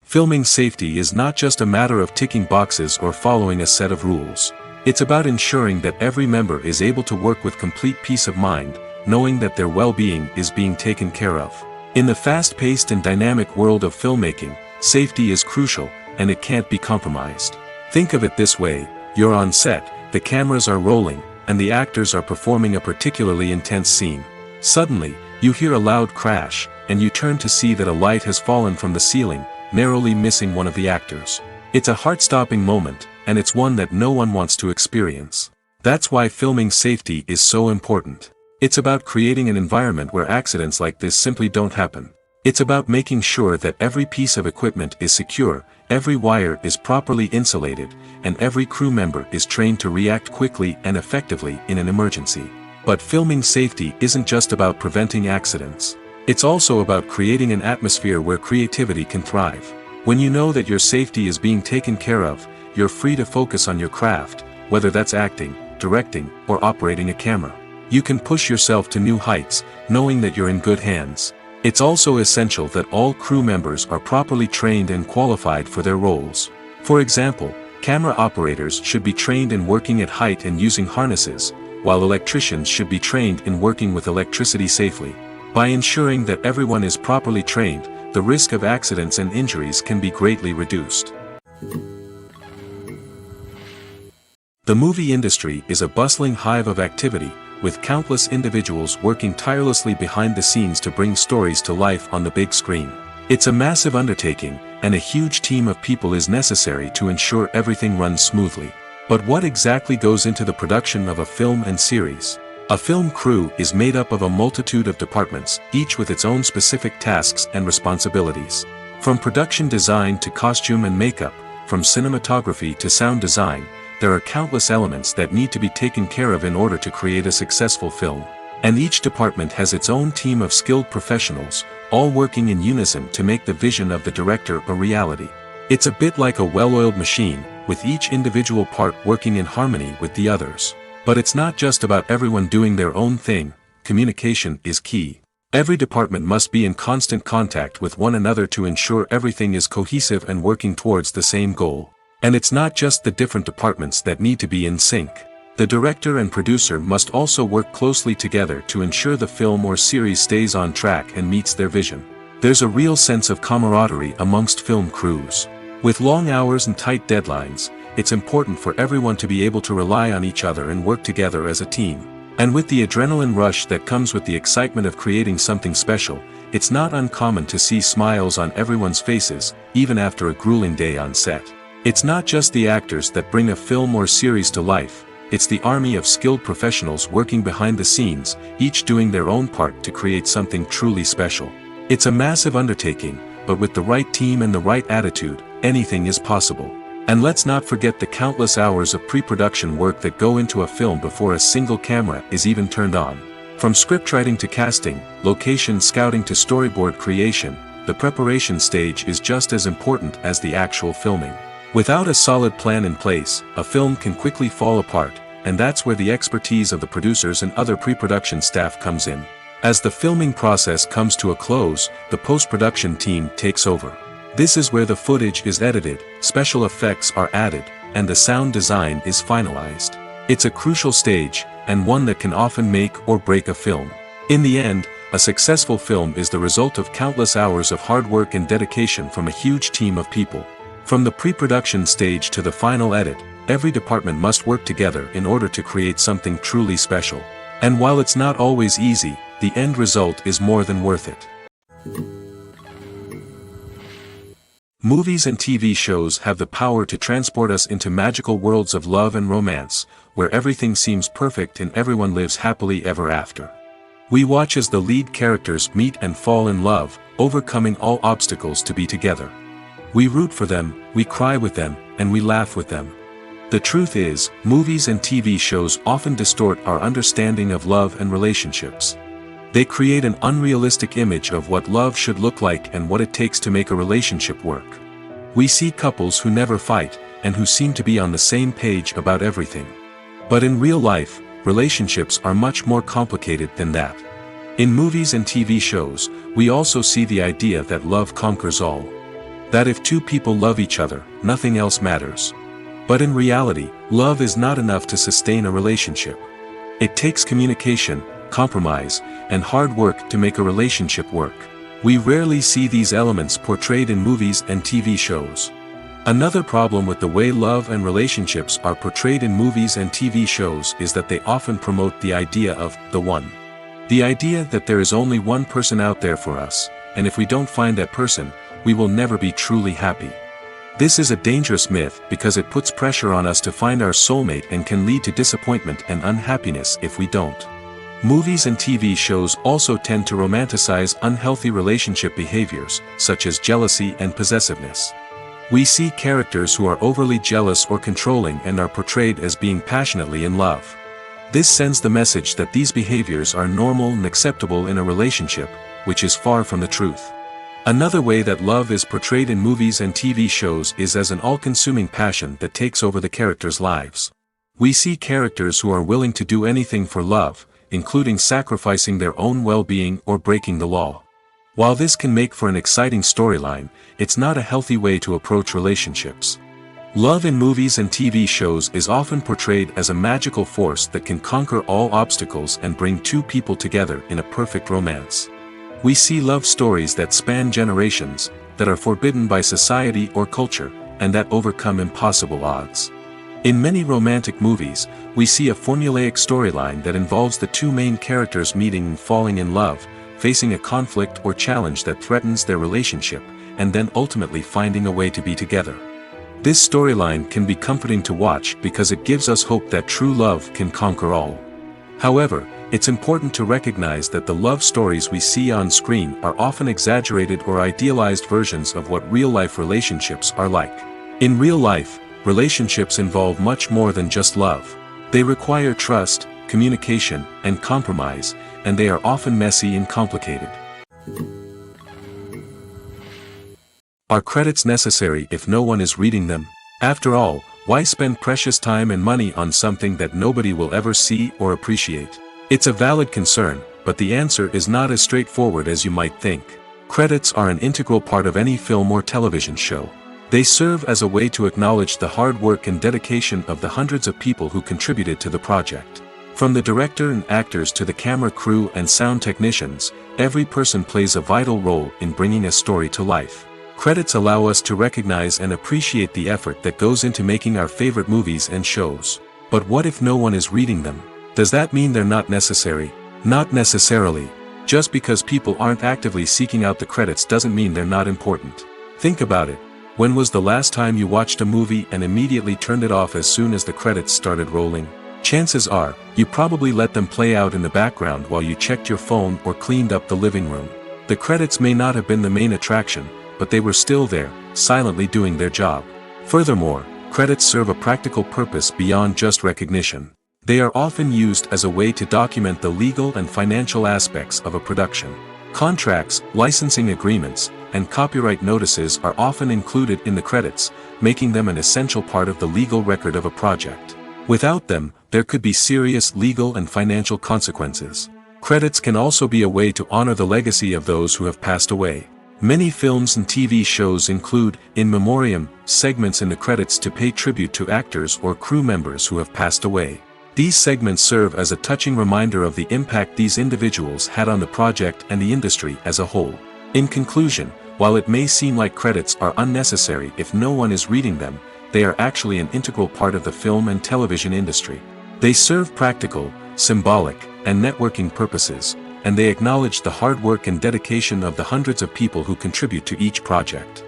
S1: Filming safety is not just a matter of ticking boxes or following a set of rules. It's about ensuring that every member is able to work with complete peace of mind, knowing that their well-being is being taken care of. In the fast-paced and dynamic world of filmmaking, safety is crucial, and it can't be compromised. Think of it this way: you're on set, the cameras are rolling, and the actors are performing a particularly intense scene. Suddenly, you hear a loud crash, and you turn to see that a light has fallen from the ceiling, narrowly missing one of the actors. It's a heart-stopping moment, and it's one that no one wants to experience. That's why filming safety is so important. It's about creating an environment where accidents like this simply don't happen. It's about making sure that every piece of equipment is secure, every wire is properly insulated, and every crew member is trained to react quickly and effectively in an emergency. But filming safety isn't just about preventing accidents. It's also about creating an atmosphere where creativity can thrive. When you know that your safety is being taken care of, you're free to focus on your craft, whether that's acting, directing, or operating a camera. You can push yourself to new heights, knowing that you're in good hands. It's also essential that all crew members are properly trained and qualified for their roles. For example, camera operators should be trained in working at height and using harnesses, while electricians should be trained in working with electricity safely. By ensuring that everyone is properly trained, the risk of accidents and injuries can be greatly reduced. The movie industry is a bustling hive of activity, with countless individuals working tirelessly behind the scenes to bring stories to life on the big screen. It's a massive undertaking, and a huge team of people is necessary to ensure everything runs smoothly. But what exactly goes into the production of a film and series? A film crew is made up of a multitude of departments, each with its own specific tasks and responsibilities. From production design to costume and makeup, from cinematography to sound design, there are countless elements that need to be taken care of in order to create a successful film. And each department has its own team of skilled professionals, all working in unison to make the vision of the director a reality. It's a bit like a well-oiled machine, with each individual part working in harmony with the others. But it's not just about everyone doing their own thing. Communication is key. Every department must be in constant contact with one another to ensure everything is cohesive and working towards the same goal. And it's not just the different departments that need to be in sync. The director and producer must also work closely together to ensure the film or series stays on track and meets their vision. There's a real sense of camaraderie amongst film crews. With long hours and tight deadlines, it's important for everyone to be able to rely on each other and work together as a team. And with the adrenaline rush that comes with the excitement of creating something special, it's not uncommon to see smiles on everyone's faces, even after a grueling day on set. It's not just the actors that bring a film or series to life, it's the army of skilled professionals working behind the scenes, each doing their own part to create something truly special. It's a massive undertaking, but with the right team and the right attitude, anything is possible. And let's not forget the countless hours of pre-production work that go into a film before a single camera is even turned on. From scriptwriting to casting, location scouting to storyboard creation, the preparation stage is just as important as the actual filming. Without a solid plan in place, a film can quickly fall apart, and that's where the expertise of the producers and other pre-production staff comes in. As the filming process comes to a close, the post-production team takes over. This is where the footage is edited, special effects are added, and the sound design is finalized. It's a crucial stage, and one that can often make or break a film. In the end, a successful film is the result of countless hours of hard work and dedication from a huge team of people. From the pre-production stage to the final edit, every department must work together in order to create something truly special. And while it's not always easy, the end result is more than worth it. Movies and TV shows have the power to transport us into magical worlds of love and romance, where everything seems perfect and everyone lives happily ever after. We watch as the lead characters meet and fall in love, overcoming all obstacles to be together. We root for them, we cry with them, and we laugh with them. The truth is, movies and TV shows often distort our understanding of love and relationships. They create an unrealistic image of what love should look like and what it takes to make a relationship work. We see couples who never fight, and who seem to be on the same page about everything. But in real life, relationships are much more complicated than that. In movies and TV shows, we also see the idea that love conquers all. That if two people love each other, nothing else matters. But in reality, love is not enough to sustain a relationship. It takes communication, compromise, and hard work to make a relationship work. We rarely see these elements portrayed in movies and TV shows. Another problem with the way love and relationships are portrayed in movies and TV shows is that they often promote the idea of the one. The idea that there is only one person out there for us, and if we don't find that person, we will never be truly happy. This is a dangerous myth because it puts pressure on us to find our soulmate and can lead to disappointment and unhappiness if we don't. Movies and TV shows also tend to romanticize unhealthy relationship behaviors, such as jealousy and possessiveness. We see characters who are overly jealous or controlling and are portrayed as being passionately in love. This sends the message that these behaviors are normal and acceptable in a relationship, which is far from the truth. Another way that love is portrayed in movies and TV shows is as an all-consuming passion that takes over the characters' lives. We see characters who are willing to do anything for love, including sacrificing their own well-being or breaking the law. While this can make for an exciting storyline, it's not a healthy way to approach relationships. Love in movies and TV shows is often portrayed as a magical force that can conquer all obstacles and bring two people together in a perfect romance. We see love stories that span generations, that are forbidden by society or culture, and that overcome impossible odds. In many romantic movies, we see a formulaic storyline that involves the two main characters meeting and falling in love, facing a conflict or challenge that threatens their relationship, and then ultimately finding a way to be together. This storyline can be comforting to watch because it gives us hope that true love can conquer all. However, it's important to recognize that the love stories we see on screen are often exaggerated or idealized versions of what real-life relationships are like. In real life, relationships involve much more than just love. They require trust, communication, and compromise, and they are often messy and complicated. Are credits necessary if no one is reading them? After all, why spend precious time and money on something that nobody will ever see or appreciate? It's a valid concern, but the answer is not as straightforward as you might think. Credits are an integral part of any film or television show. They serve as a way to acknowledge the hard work and dedication of the hundreds of people who contributed to the project. From the director and actors to the camera crew and sound technicians, every person plays a vital role in bringing a story to life. Credits allow us to recognize and appreciate the effort that goes into making our favorite movies and shows. But what if no one is reading them? Does that mean they're not necessary? Not necessarily. Just because people aren't actively seeking out the credits doesn't mean they're not important. Think about it. When was the last time you watched a movie and immediately turned it off as soon as the credits started rolling? Chances are, you probably let them play out in the background while you checked your phone or cleaned up the living room. The credits may not have been the main attraction, but they were still there, silently doing their job. Furthermore, credits serve a practical purpose beyond just recognition. They are often used as a way to document the legal and financial aspects of a production. Contracts, licensing agreements, and copyright notices are often included in the credits, making them an essential part of the legal record of a project. Without them, there could be serious legal and financial consequences. Credits can also be a way to honor the legacy of those who have passed away. Many films and TV shows include, in memoriam, segments in the credits to pay tribute to actors or crew members who have passed away. These segments serve as a touching reminder of the impact these individuals had on the project and the industry as a whole. In conclusion, while it may seem like credits are unnecessary if no one is reading them, they are actually an integral part of the film and television industry. They serve practical, symbolic, and networking purposes, and they acknowledge the hard work and dedication of the hundreds of people who contribute to each project.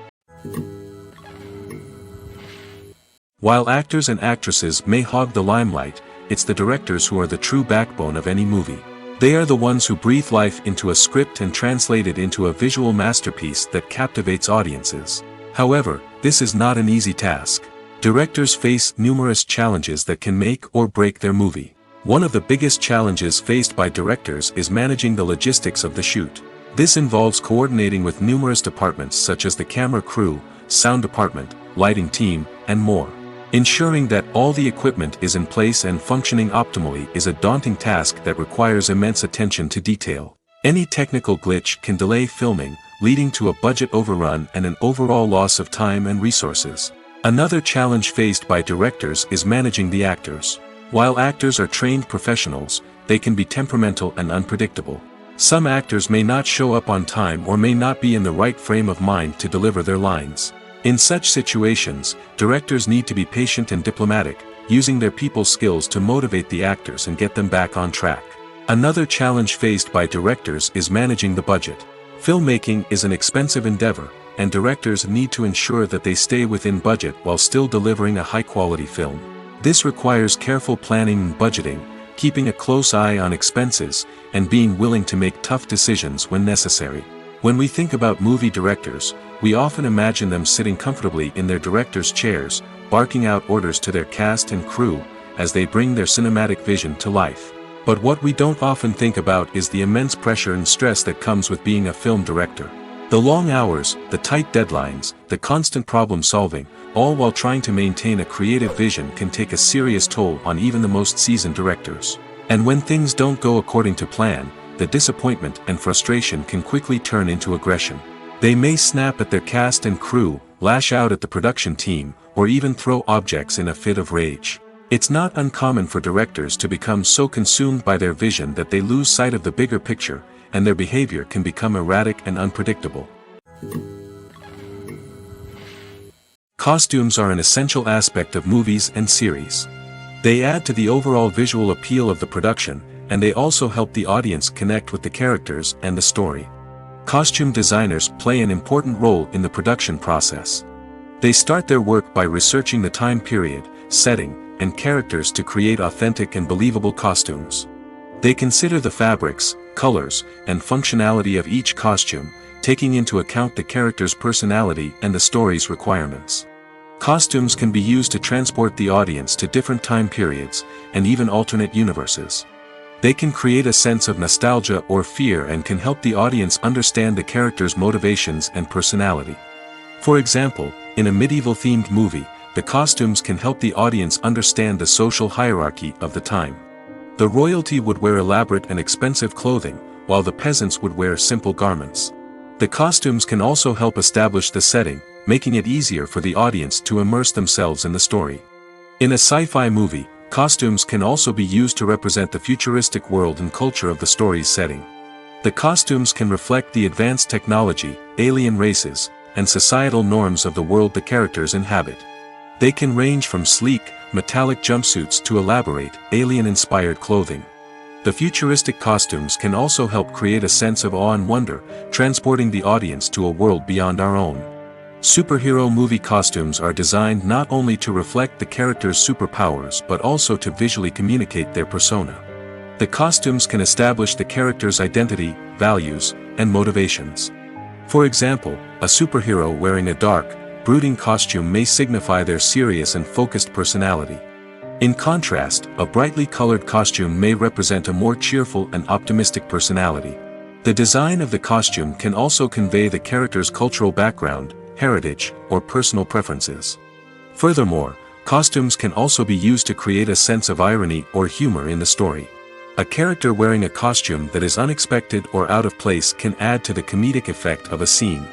S1: While actors and actresses may hog the limelight, it's the directors who are the true backbone of any movie. They are the ones who breathe life into a script and translate it into a visual masterpiece that captivates audiences. However, this is not an easy task. Directors face numerous challenges that can make or break their movie. One of the biggest challenges faced by directors is managing the logistics of the shoot. This involves coordinating with numerous departments such as the camera crew, sound department, lighting team, and more. Ensuring that all the equipment is in place and functioning optimally is a daunting task that requires immense attention to detail. Any technical glitch can delay filming, leading to a budget overrun and an overall loss of time and resources. Another challenge faced by directors is managing the actors. While actors are trained professionals, they can be temperamental and unpredictable. Some actors may not show up on time or may not be in the right frame of mind to deliver their lines. In such situations, directors need to be patient and diplomatic, using their people skills to motivate the actors and get them back on track. Another challenge faced by directors is managing the budget. Filmmaking is an expensive endeavor, and directors need to ensure that they stay within budget while still delivering a high-quality film. This requires careful planning and budgeting, keeping a close eye on expenses, and being willing to make tough decisions when necessary. When we think about movie directors, we often imagine them sitting comfortably in their director's chairs, barking out orders to their cast and crew, as they bring their cinematic vision to life. But what we don't often think about is the immense pressure and stress that comes with being a film director. The long hours, the tight deadlines, the constant problem solving, all while trying to maintain a creative vision can take a serious toll on even the most seasoned directors. And when things don't go according to plan, the disappointment and frustration can quickly turn into aggression. They may snap at their cast and crew, lash out at the production team, or even throw objects in a fit of rage. It's not uncommon for directors to become so consumed by their vision that they lose sight of the bigger picture, and their behavior can become erratic and unpredictable. Costumes are an essential aspect of movies and series. They add to the overall visual appeal of the production, and they also help the audience connect with the characters and the story. Costume designers play an important role in the production process. They start their work by researching the time period, setting, and characters to create authentic and believable costumes. They consider the fabrics, colors, and functionality of each costume, taking into account the character's personality and the story's requirements. Costumes can be used to transport the audience to different time periods, and even alternate universes. They can create a sense of nostalgia or fear and can help the audience understand the character's motivations and personality. For example, in a medieval-themed movie, the costumes can help the audience understand the social hierarchy of the time. The royalty would wear elaborate and expensive clothing, while the peasants would wear simple garments. The costumes can also help establish the setting, making it easier for the audience to immerse themselves in the story. In a sci-fi movie, costumes can also be used to represent the futuristic world and culture of the story's setting. The costumes can reflect the advanced technology, alien races, and societal norms of the world the characters inhabit. They can range from sleek, metallic jumpsuits to elaborate, alien-inspired clothing. The futuristic costumes can also help create a sense of awe and wonder, transporting the audience to a world beyond our own. Superhero movie costumes are designed not only to reflect the character's superpowers but also to visually communicate their persona. The costumes can establish the character's identity, values, and motivations. For example, a superhero wearing a dark, brooding costume may signify their serious and focused personality. In contrast, a brightly colored costume may represent a more cheerful and optimistic personality. The design of the costume can also convey the character's cultural background, heritage, or personal preferences. Furthermore, costumes can also be used to create a sense of irony or humor in the story. A character wearing a costume that is unexpected or out of place can add to the comedic effect of a scene.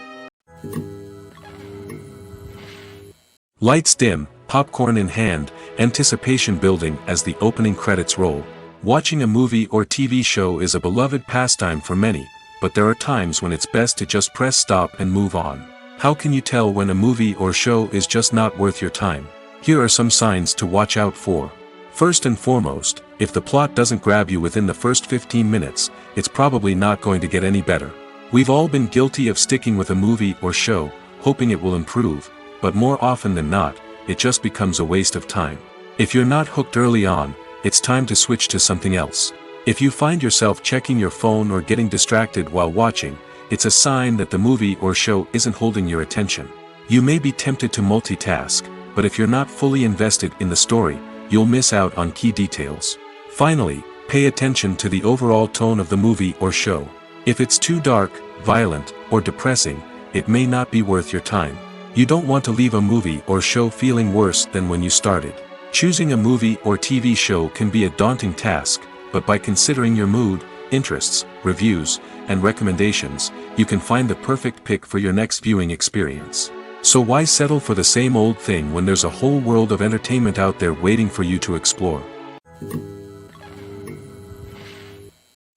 S1: Lights dim, popcorn in hand, anticipation building as the opening credits roll. Watching a movie or TV show is a beloved pastime for many, but there are times when it's best to just press stop and move on. How can you tell when a movie or show is just not worth your time? Here are some signs to watch out for. First and foremost, if the plot doesn't grab you within the first 15 minutes, it's probably not going to get any better. We've all been guilty of sticking with a movie or show, hoping it will improve, but more often than not, it just becomes a waste of time. If you're not hooked early on, it's time to switch to something else. If you find yourself checking your phone or getting distracted while watching, it's a sign that the movie or show isn't holding your attention. You may be tempted to multitask, but if you're not fully invested in the story, you'll miss out on key details. Finally, pay attention to the overall tone of the movie or show. If it's too dark, violent, or depressing, it may not be worth your time. You don't want to leave a movie or show feeling worse than when you started. Choosing a movie or TV show can be a daunting task, but by considering your mood, interests, reviews, and recommendations, you can find the perfect pick for your next viewing experience. So why settle for the same old thing when there's a whole world of entertainment out there waiting for you to explore?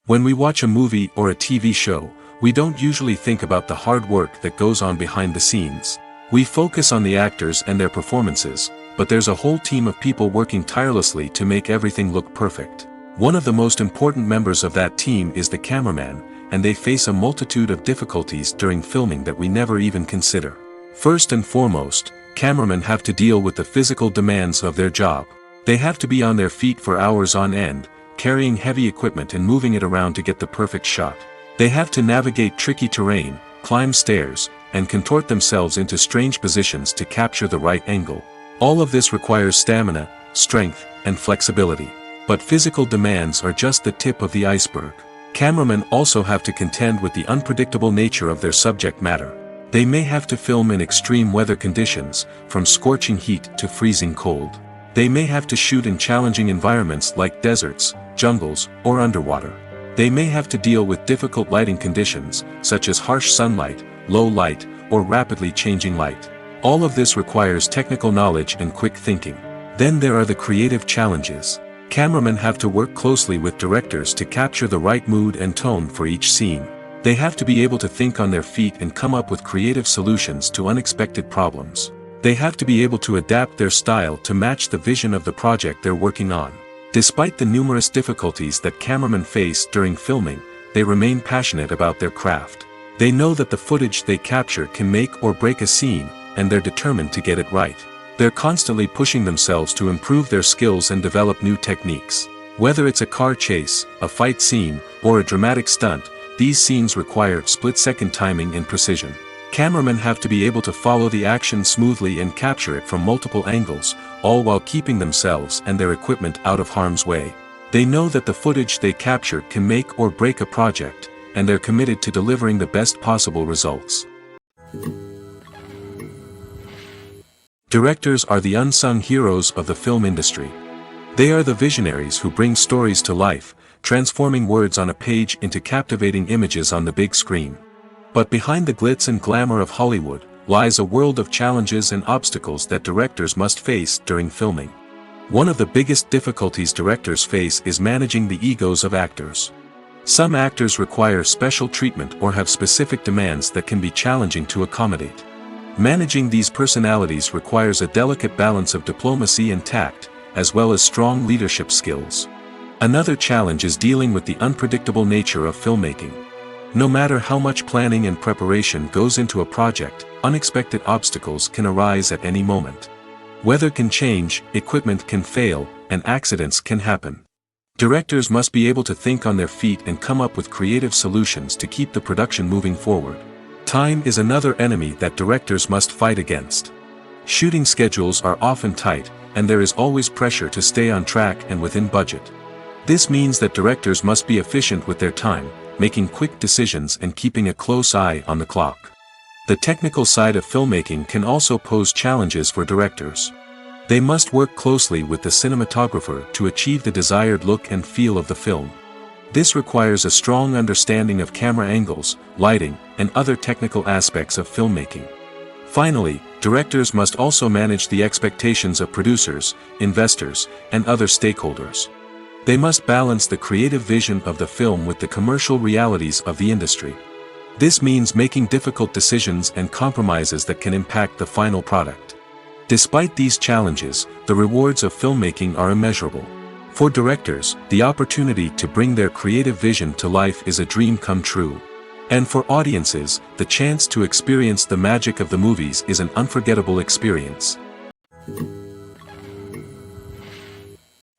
S1: When we watch a movie or a TV show, we don't usually think about the hard work that goes on behind the scenes. We focus on the actors and their performances, but there's a whole team of people working tirelessly to make everything look perfect. One of the most important members of that team is the cameraman, and they face a multitude of difficulties during filming that we never even consider. First and foremost, cameramen have to deal with the physical demands of their job. They have to be on their feet for hours on end, carrying heavy equipment and moving it around to get the perfect shot. They have to navigate tricky terrain, climb stairs, and contort themselves into strange positions to capture the right angle. All of this requires stamina, strength, and flexibility. But physical demands are just the tip of the iceberg. Cameramen also have to contend with the unpredictable nature of their subject matter. They may have to film in extreme weather conditions, from scorching heat to freezing cold. They may have to shoot in challenging environments like deserts, jungles, or underwater. They may have to deal with difficult lighting conditions, such as harsh sunlight, low light, or rapidly changing light. All of this requires technical knowledge and quick thinking. Then there are the creative challenges. Cameramen have to work closely with directors to capture the right mood and tone for each scene. They have to be able to think on their feet and come up with creative solutions to unexpected problems. They have to be able to adapt their style to match the vision of the project they're working on. Despite the numerous difficulties that cameramen face during filming, they remain passionate about their craft. They know that the footage they capture can make or break a scene, and they're determined to get it right. They're constantly pushing themselves to improve their skills and develop new techniques. Whether it's a car chase, a fight scene, or a dramatic stunt, these scenes require split-second timing and precision. Cameramen have to be able to follow the action smoothly and capture it from multiple angles, all while keeping themselves and their equipment out of harm's way. They know that the footage they capture can make or break a project, and they're committed to delivering the best possible results. Directors are the unsung heroes of the film industry. They are the visionaries who bring stories to life, transforming words on a page into captivating images on the big screen. But behind the glitz and glamour of Hollywood, lies a world of challenges and obstacles that directors must face during filming. One of the biggest difficulties directors face is managing the egos of actors. Some actors require special treatment or have specific demands that can be challenging to accommodate. Managing these personalities requires a delicate balance of diplomacy and tact, as well as strong leadership skills. Another challenge is dealing with the unpredictable nature of filmmaking. No matter how much planning and preparation goes into a project, unexpected obstacles can arise at any moment. Weather can change, equipment can fail, and accidents can happen. Directors must be able to think on their feet and come up with creative solutions to keep the production moving forward. Time is another enemy that directors must fight against. Shooting schedules are often tight, and there is always pressure to stay on track and within budget. This means that directors must be efficient with their time, making quick decisions and keeping a close eye on the clock. The technical side of filmmaking can also pose challenges for directors. They must work closely with the cinematographer to achieve the desired look and feel of the film. This requires a strong understanding of camera angles, lighting, and other technical aspects of filmmaking. Finally, directors must also manage the expectations of producers, investors, and other stakeholders. They must balance the creative vision of the film with the commercial realities of the industry. This means making difficult decisions and compromises that can impact the final product. Despite these challenges, the rewards of filmmaking are immeasurable. For directors, the opportunity to bring their creative vision to life is a dream come true. And for audiences, the chance to experience the magic of the movies is an unforgettable experience.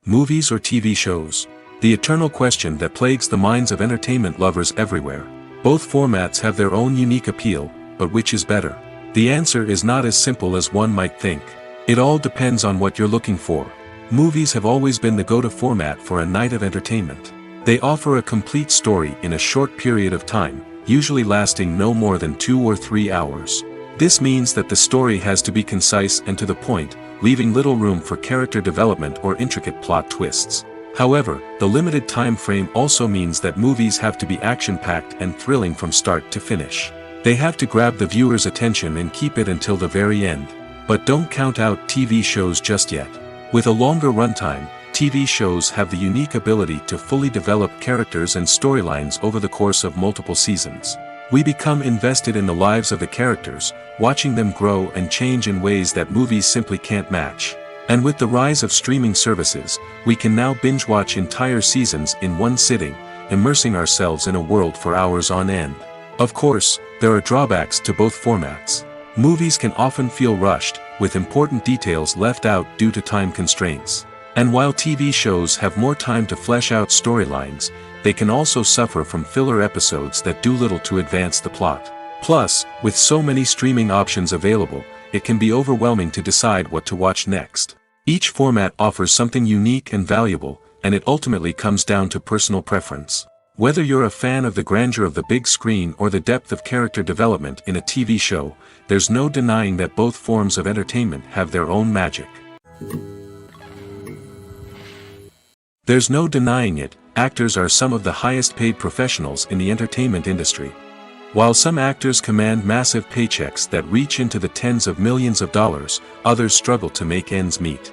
S1: Movies or TV shows? The eternal question that plagues the minds of entertainment lovers everywhere. Both formats have their own unique appeal, but which is better? The answer is not as simple as one might think. It all depends on what you're looking for. Movies have always been the go-to format for a night of entertainment. They offer a complete story in a short period of time, usually lasting no more than 2 or 3 hours. This means that the story has to be concise and to the point, leaving little room for character development or intricate plot twists. However, the limited time frame also means that movies have to be action-packed and thrilling from start to finish. They have to grab the viewer's attention and keep it until the very end. But don't count out TV shows just yet. With a longer runtime, TV shows have the unique ability to fully develop characters and storylines over the course of multiple seasons. We become invested in the lives of the characters, watching them grow and change in ways that movies simply can't match. And with the rise of streaming services, we can now binge-watch entire seasons in one sitting, immersing ourselves in a world for hours on end. Of course, there are drawbacks to both formats. Movies can often feel rushed, with important details left out due to time constraints. And while TV shows have more time to flesh out storylines, they can also suffer from filler episodes that do little to advance the plot. Plus, with so many streaming options available, it can be overwhelming to decide what to watch next. Each format offers something unique and valuable, and it ultimately comes down to personal preference. Whether you're a fan of the grandeur of the big screen or the depth of character development in a TV show, there's no denying that both forms of entertainment have their own magic. There's no denying it, actors are some of the highest paid professionals in the entertainment industry. While some actors command massive paychecks that reach into the tens of millions of dollars, others struggle to make ends meet.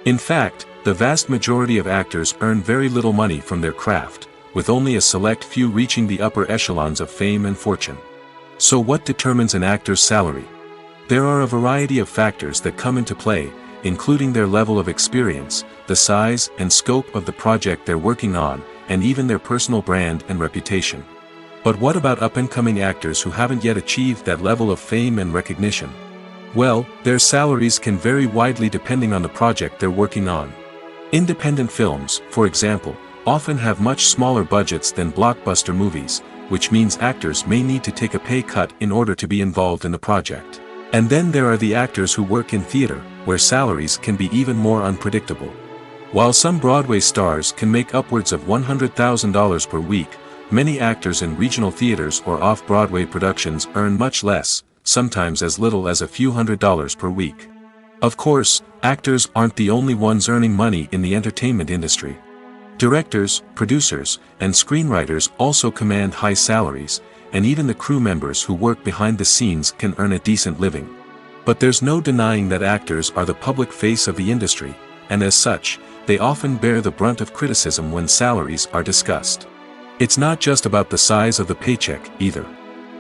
S1: In fact, the vast majority of actors earn very little money from their craft, with only a select few reaching the upper echelons of fame and fortune. So what determines an actor's salary? There are a variety of factors that come into play, including their level of experience, the size and scope of the project they're working on, and even their personal brand and reputation. But what about up-and-coming actors who haven't yet achieved that level of fame and recognition? Well, their salaries can vary widely depending on the project they're working on. Independent films, for example, often have much smaller budgets than blockbuster movies, which means actors may need to take a pay cut in order to be involved in the project. And then there are the actors who work in theater, where salaries can be even more unpredictable. While some Broadway stars can make upwards of $100,000 per week, many actors in regional theaters or off-Broadway productions earn much less, sometimes as little as a few $100s per week. Of course, actors aren't the only ones earning money in the entertainment industry. Directors, producers, and screenwriters also command high salaries, and even the crew members who work behind the scenes can earn a decent living. But there's no denying that actors are the public face of the industry, and as such, they often bear the brunt of criticism when salaries are discussed. It's not just about the size of the paycheck, either.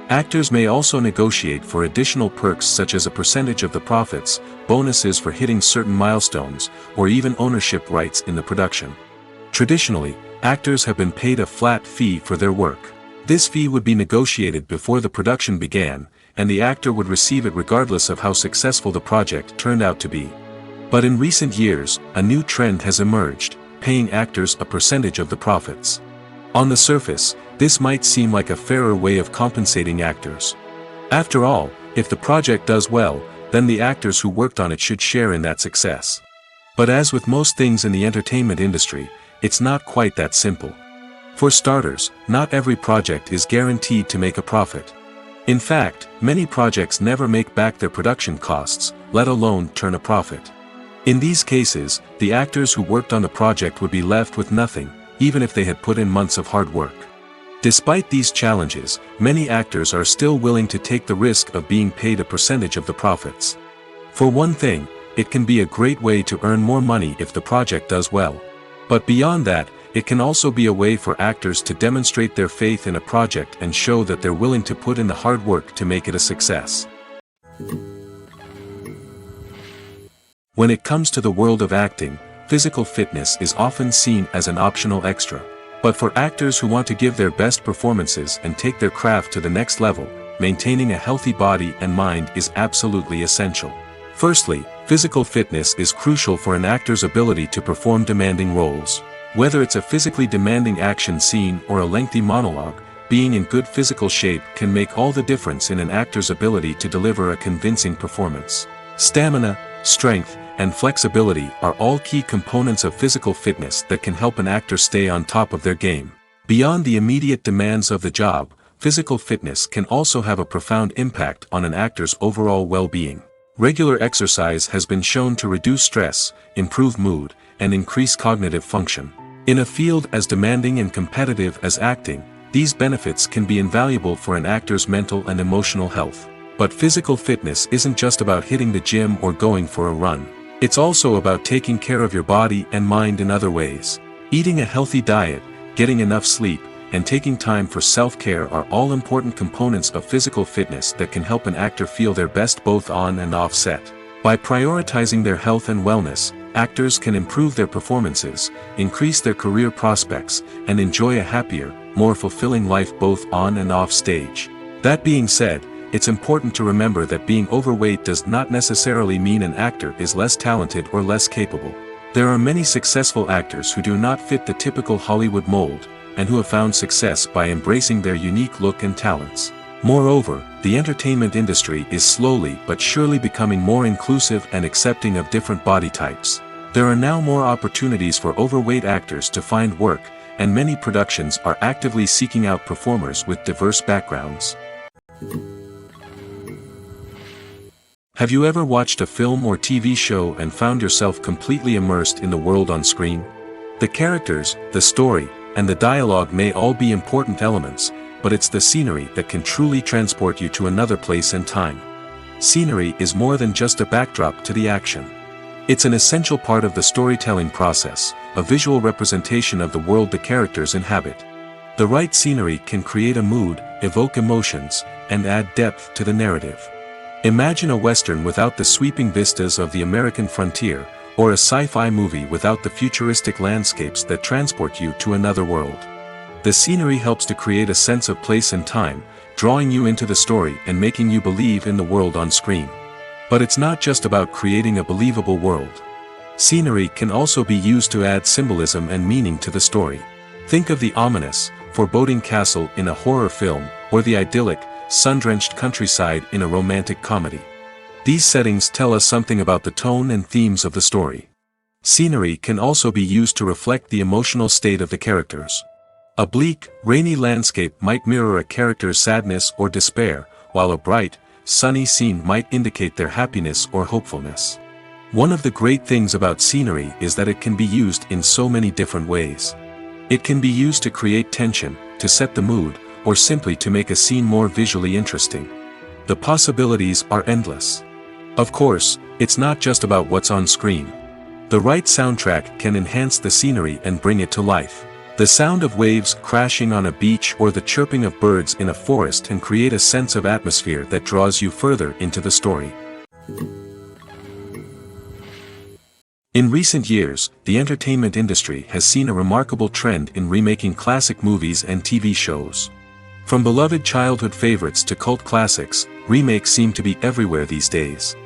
S1: Actors may also negotiate for additional perks such as a percentage of the profits, bonuses for hitting certain milestones, or even ownership rights in the production. Traditionally, actors have been paid a flat fee for their work. This fee would be negotiated before the production began, and the actor would receive it regardless of how successful the project turned out to be. But in recent years, a new trend has emerged, paying actors a percentage of the profits. On the surface, this might seem like a fairer way of compensating actors. After all, if the project does well, then the actors who worked on it should share in that success. But as with most things in the entertainment industry, it's not quite that simple. For starters, not every project is guaranteed to make a profit. In fact, many projects never make back their production costs, let alone turn a profit. In these cases, the actors who worked on the project would be left with nothing, even if they had put in months of hard work. Despite these challenges, many actors are still willing to take the risk of being paid a percentage of the profits. For one thing, it can be a great way to earn more money if the project does well. But beyond that, it can also be a way for actors to demonstrate their faith in a project and show that they're willing to put in the hard work to make it a success. When it comes to the world of acting, physical fitness is often seen as an optional extra. But for actors who want to give their best performances and take their craft to the next level, maintaining a healthy body and mind is absolutely essential. Firstly, physical fitness is crucial for an actor's ability to perform demanding roles. Whether it's a physically demanding action scene or a lengthy monologue, being in good physical shape can make all the difference in an actor's ability to deliver a convincing performance. Stamina, strength, and flexibility are all key components of physical fitness that can help an actor stay on top of their game. Beyond the immediate demands of the job, physical fitness can also have a profound impact on an actor's overall well-being. Regular exercise has been shown to reduce stress, improve mood, and increase cognitive function. In a field as demanding and competitive as acting, these benefits can be invaluable for an actor's mental and emotional health. But physical fitness isn't just about hitting the gym or going for a run. It's also about taking care of your body and mind in other ways. Eating a healthy diet, getting enough sleep, and taking time for self-care are all important components of physical fitness that can help an actor feel their best both on and off set. By prioritizing their health and wellness, actors can improve their performances, increase their career prospects, and enjoy a happier, more fulfilling life both on and off stage. That being said, it's important to remember that being overweight does not necessarily mean an actor is less talented or less capable. There are many successful actors who do not fit the typical Hollywood mold, and who have found success by embracing their unique look and talents. Moreover, the entertainment industry is slowly but surely becoming more inclusive and accepting of different body types. There are now more opportunities for overweight actors to find work, and many productions are actively seeking out performers with diverse backgrounds. Have you ever watched a film or TV show and found yourself completely immersed in the world on screen? The characters, the story, and the dialogue may all be important elements, but it's the scenery that can truly transport you to another place and time. Scenery is more than just a backdrop to the action. It's an essential part of the storytelling process, a visual representation of the world the characters inhabit. The right scenery can create a mood, evoke emotions, and add depth to the narrative. Imagine a Western without the sweeping vistas of the American frontier, or a sci-fi movie without the futuristic landscapes that transport you to another world. The scenery helps to create a sense of place and time, drawing you into the story and making you believe in the world on screen. But it's not just about creating a believable world. Scenery can also be used to add symbolism and meaning to the story. Think of the ominous, foreboding castle in a horror film, or the idyllic, sun-drenched countryside in a romantic comedy. These settings tell us something about the tone and themes of the story. Scenery can also be used to reflect the emotional state of the characters. A bleak, rainy landscape might mirror a character's sadness or despair, while a bright, sunny scene might indicate their happiness or hopefulness. One of the great things about scenery is that it can be used in so many different ways. It can be used to create tension, to set the mood, or simply to make a scene more visually interesting. The possibilities are endless. Of course, it's not just about what's on screen. The right soundtrack can enhance the scenery and bring it to life. The sound of waves crashing on a beach or the chirping of birds in a forest can create a sense of atmosphere that draws you further into the story. In recent years, the entertainment industry has seen a remarkable trend in remaking classic movies and TV shows. From beloved childhood favorites to cult classics, remakes seem to be everywhere these days.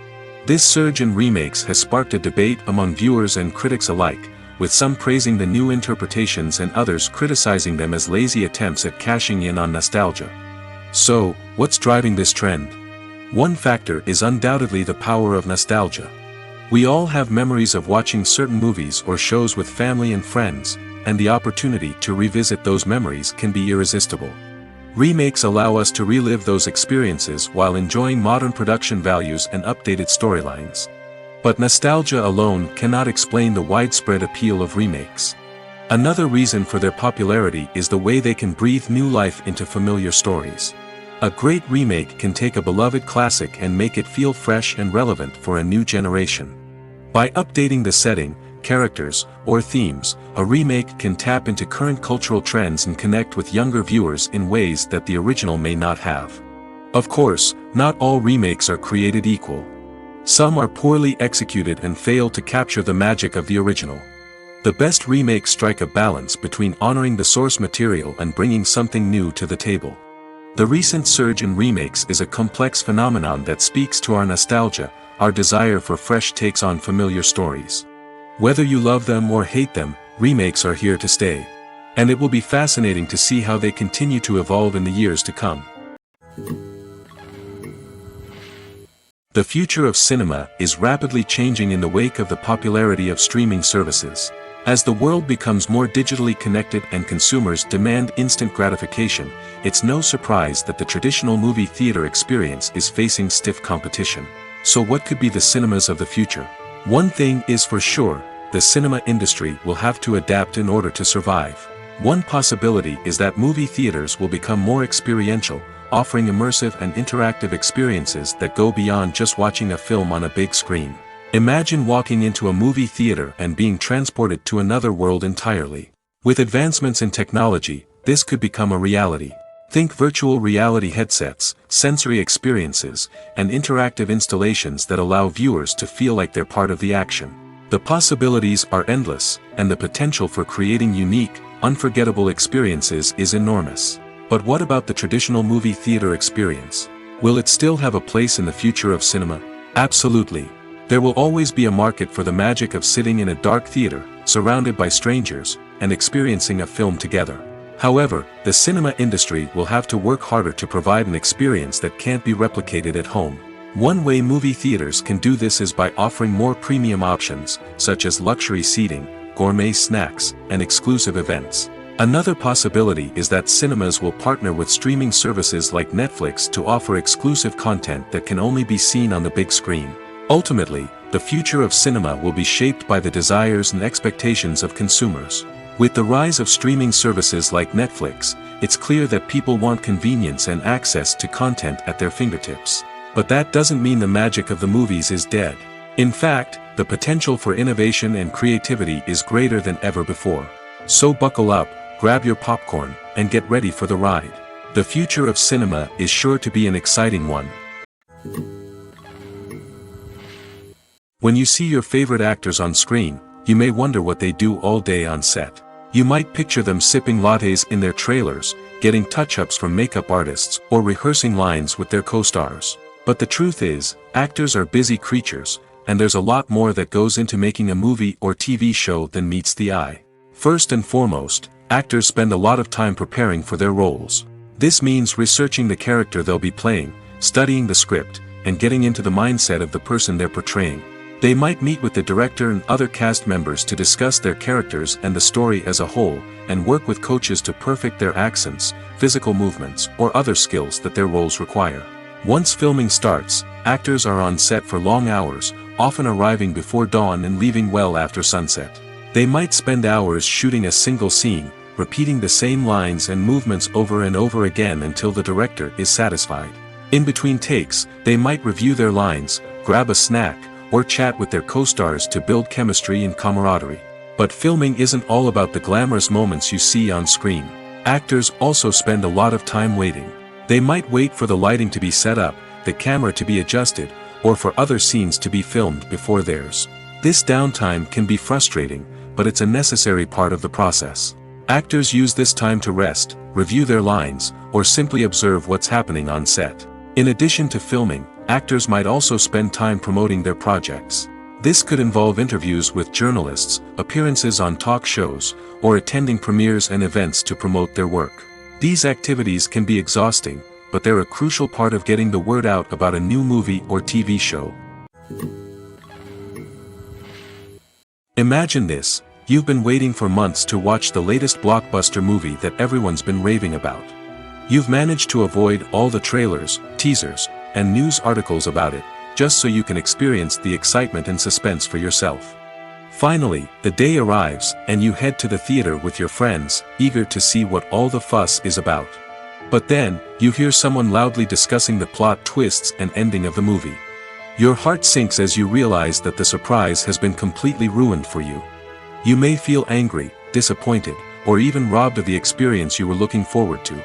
S1: This surge in remakes has sparked a debate among viewers and critics alike, with some praising the new interpretations and others criticizing them as lazy attempts at cashing in on nostalgia. So, what's driving this trend? One factor is undoubtedly the power of nostalgia. We all have memories of watching certain movies or shows with family and friends, and the opportunity to revisit those memories can be irresistible. Remakes allow us to relive those experiences while enjoying modern production values and updated storylines. But nostalgia alone cannot explain the widespread appeal of remakes. Another reason for their popularity is the way they can breathe new life into familiar stories. A great remake can take a beloved classic and make it feel fresh and relevant for a new generation. By updating the setting, characters, or themes, a remake can tap into current cultural trends and connect with younger viewers in ways that the original may not have. Of course, not all remakes are created equal. Some are poorly executed and fail to capture the magic of the original. The best remakes strike a balance between honoring the source material and bringing something new to the table. The recent surge in remakes is a complex phenomenon that speaks to our nostalgia, our desire for fresh takes on familiar stories. Whether you love them or hate them, remakes are here to stay. And it will be fascinating to see how they continue to evolve in the years to come. The future of cinema is rapidly changing in the wake of the popularity of streaming services. As the world becomes more digitally connected and consumers demand instant gratification, it's no surprise that the traditional movie theater experience is facing stiff competition. So what could be the cinemas of the future? One thing is for sure, the cinema industry will have to adapt in order to survive. One possibility is that movie theaters will become more experiential, offering immersive and interactive experiences that go beyond just watching a film on a big screen. Imagine walking into a movie theater and being transported to another world entirely. With advancements in technology, this could become a reality. Think virtual reality headsets, sensory experiences, and interactive installations that allow viewers to feel like they're part of the action. The possibilities are endless, and the potential for creating unique, unforgettable experiences is enormous. But what about the traditional movie theater experience? Will it still have a place in the future of cinema? Absolutely. There will always be a market for the magic of sitting in a dark theater, surrounded by strangers, and experiencing a film together. However, the cinema industry will have to work harder to provide an experience that can't be replicated at home. One way movie theaters can do this is by offering more premium options, such as luxury seating, gourmet snacks, and exclusive events. Another possibility is that cinemas will partner with streaming services like Netflix to offer exclusive content that can only be seen on the big screen. Ultimately, the future of cinema will be shaped by the desires and expectations of consumers. With the rise of streaming services like Netflix, it's clear that people want convenience and access to content at their fingertips. But that doesn't mean the magic of the movies is dead. In fact, the potential for innovation and creativity is greater than ever before. So buckle up, grab your popcorn, and get ready for the ride. The future of cinema is sure to be an exciting one. When you see your favorite actors on screen, you may wonder what they do all day on set. You might picture them sipping lattes in their trailers, getting touch-ups from makeup artists, or rehearsing lines with their co-stars. But the truth is, actors are busy creatures, and there's a lot more that goes into making a movie or TV show than meets the eye. First and foremost, actors spend a lot of time preparing for their roles. This means researching the character they'll be playing, studying the script, and getting into the mindset of the person they're portraying. They might meet with the director and other cast members to discuss their characters and the story as a whole, and work with coaches to perfect their accents, physical movements, or other skills that their roles require. Once filming starts, actors are on set for long hours, often arriving before dawn and leaving well after sunset. They might spend hours shooting a single scene, repeating the same lines and movements over and over again until the director is satisfied. In between takes, they might review their lines, grab a snack, or chat with their co-stars to build chemistry and camaraderie. But filming isn't all about the glamorous moments you see on screen. Actors also spend a lot of time waiting. They might wait for the lighting to be set up, the camera to be adjusted, or for other scenes to be filmed before theirs. This downtime can be frustrating, but it's a necessary part of the process. Actors use this time to rest, review their lines, or simply observe what's happening on set. In addition to filming, actors might also spend time promoting their projects. This could involve interviews with journalists, appearances on talk shows, or attending premieres and events to promote their work. These activities can be exhausting, but they're a crucial part of getting the word out about a new movie or TV show. Imagine this: you've been waiting for months to watch the latest blockbuster movie that everyone's been raving about. You've managed to avoid all the trailers, teasers, and news articles about it, just so you can experience the excitement and suspense for yourself. Finally, the day arrives, and you head to the theater with your friends, eager to see what all the fuss is about. But then, you hear someone loudly discussing the plot twists and ending of the movie. Your heart sinks as you realize that the surprise has been completely ruined for you. You may feel angry, disappointed, or even robbed of the experience you were looking forward to.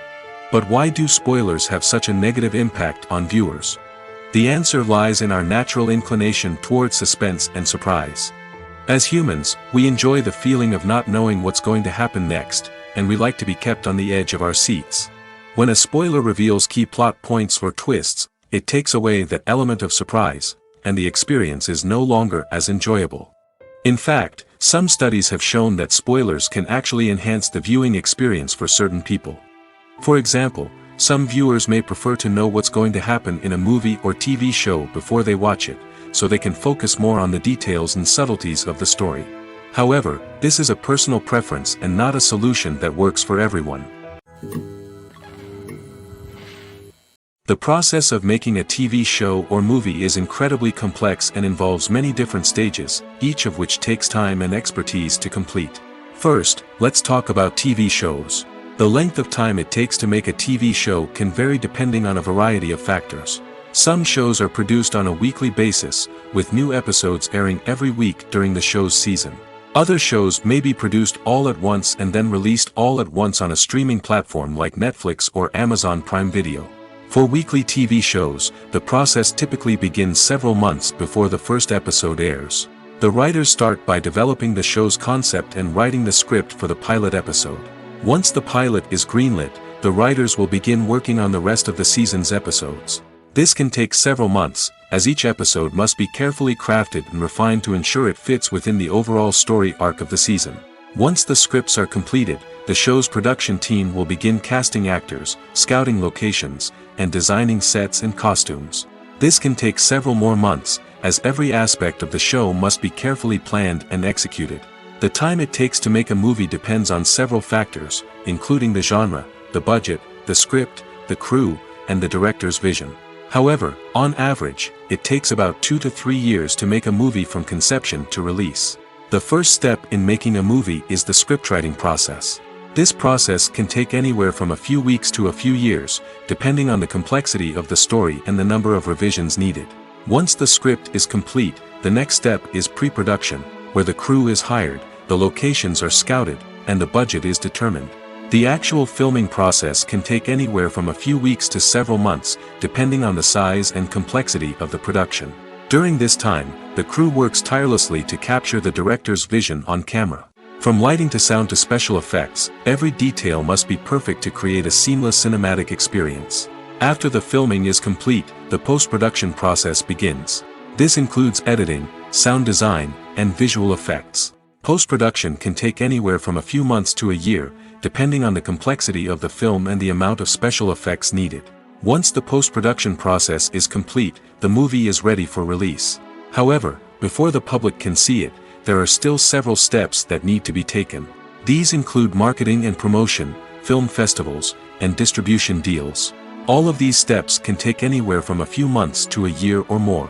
S1: But why do spoilers have such a negative impact on viewers? The answer lies in our natural inclination toward suspense and surprise. As humans, we enjoy the feeling of not knowing what's going to happen next, and we like to be kept on the edge of our seats. When a spoiler reveals key plot points or twists, it takes away that element of surprise, and the experience is no longer as enjoyable. In fact, some studies have shown that spoilers can actually enhance the viewing experience for certain people. For example, some viewers may prefer to know what's going to happen in a movie or TV show before they watch it, so they can focus more on the details and subtleties of the story. However, this is a personal preference and not a solution that works for everyone. The process of making a TV show or movie is incredibly complex and involves many different stages, each of which takes time and expertise to complete. First, let's talk about TV shows. The length of time it takes to make a TV show can vary depending on a variety of factors. Some shows are produced on a weekly basis, with new episodes airing every week during the show's season. Other shows may be produced all at once and then released all at once on a streaming platform like Netflix or Amazon Prime Video. For weekly TV shows, the process typically begins several months before the first episode airs. The writers start by developing the show's concept and writing the script for the pilot episode. Once the pilot is greenlit, the writers will begin working on the rest of the season's episodes. This can take several months, as each episode must be carefully crafted and refined to ensure it fits within the overall story arc of the season. Once the scripts are completed, the show's production team will begin casting actors, scouting locations, and designing sets and costumes. This can take several more months, as every aspect of the show must be carefully planned and executed. The time it takes to make a movie depends on several factors, including the genre, the budget, the script, the crew, and the director's vision. However, on average, it takes about 2 to 3 years to make a movie from conception to release. The first step in making a movie is the scriptwriting process. This process can take anywhere from a few weeks to a few years, depending on the complexity of the story and the number of revisions needed. Once the script is complete, the next step is pre-production, where the crew is hired, the locations are scouted, and the budget is determined. The actual filming process can take anywhere from a few weeks to several months, depending on the size and complexity of the production. During this time, the crew works tirelessly to capture the director's vision on camera. From lighting to sound to special effects, every detail must be perfect to create a seamless cinematic experience. After the filming is complete, the post-production process begins. This includes editing, sound design, and visual effects. Post-production can take anywhere from a few months to a year, depending on the complexity of the film and the amount of special effects needed. Once the post-production process is complete, the movie is ready for release. However, before the public can see it, there are still several steps that need to be taken. These include marketing and promotion, film festivals, and distribution deals. All of these steps can take anywhere from a few months to a year or more.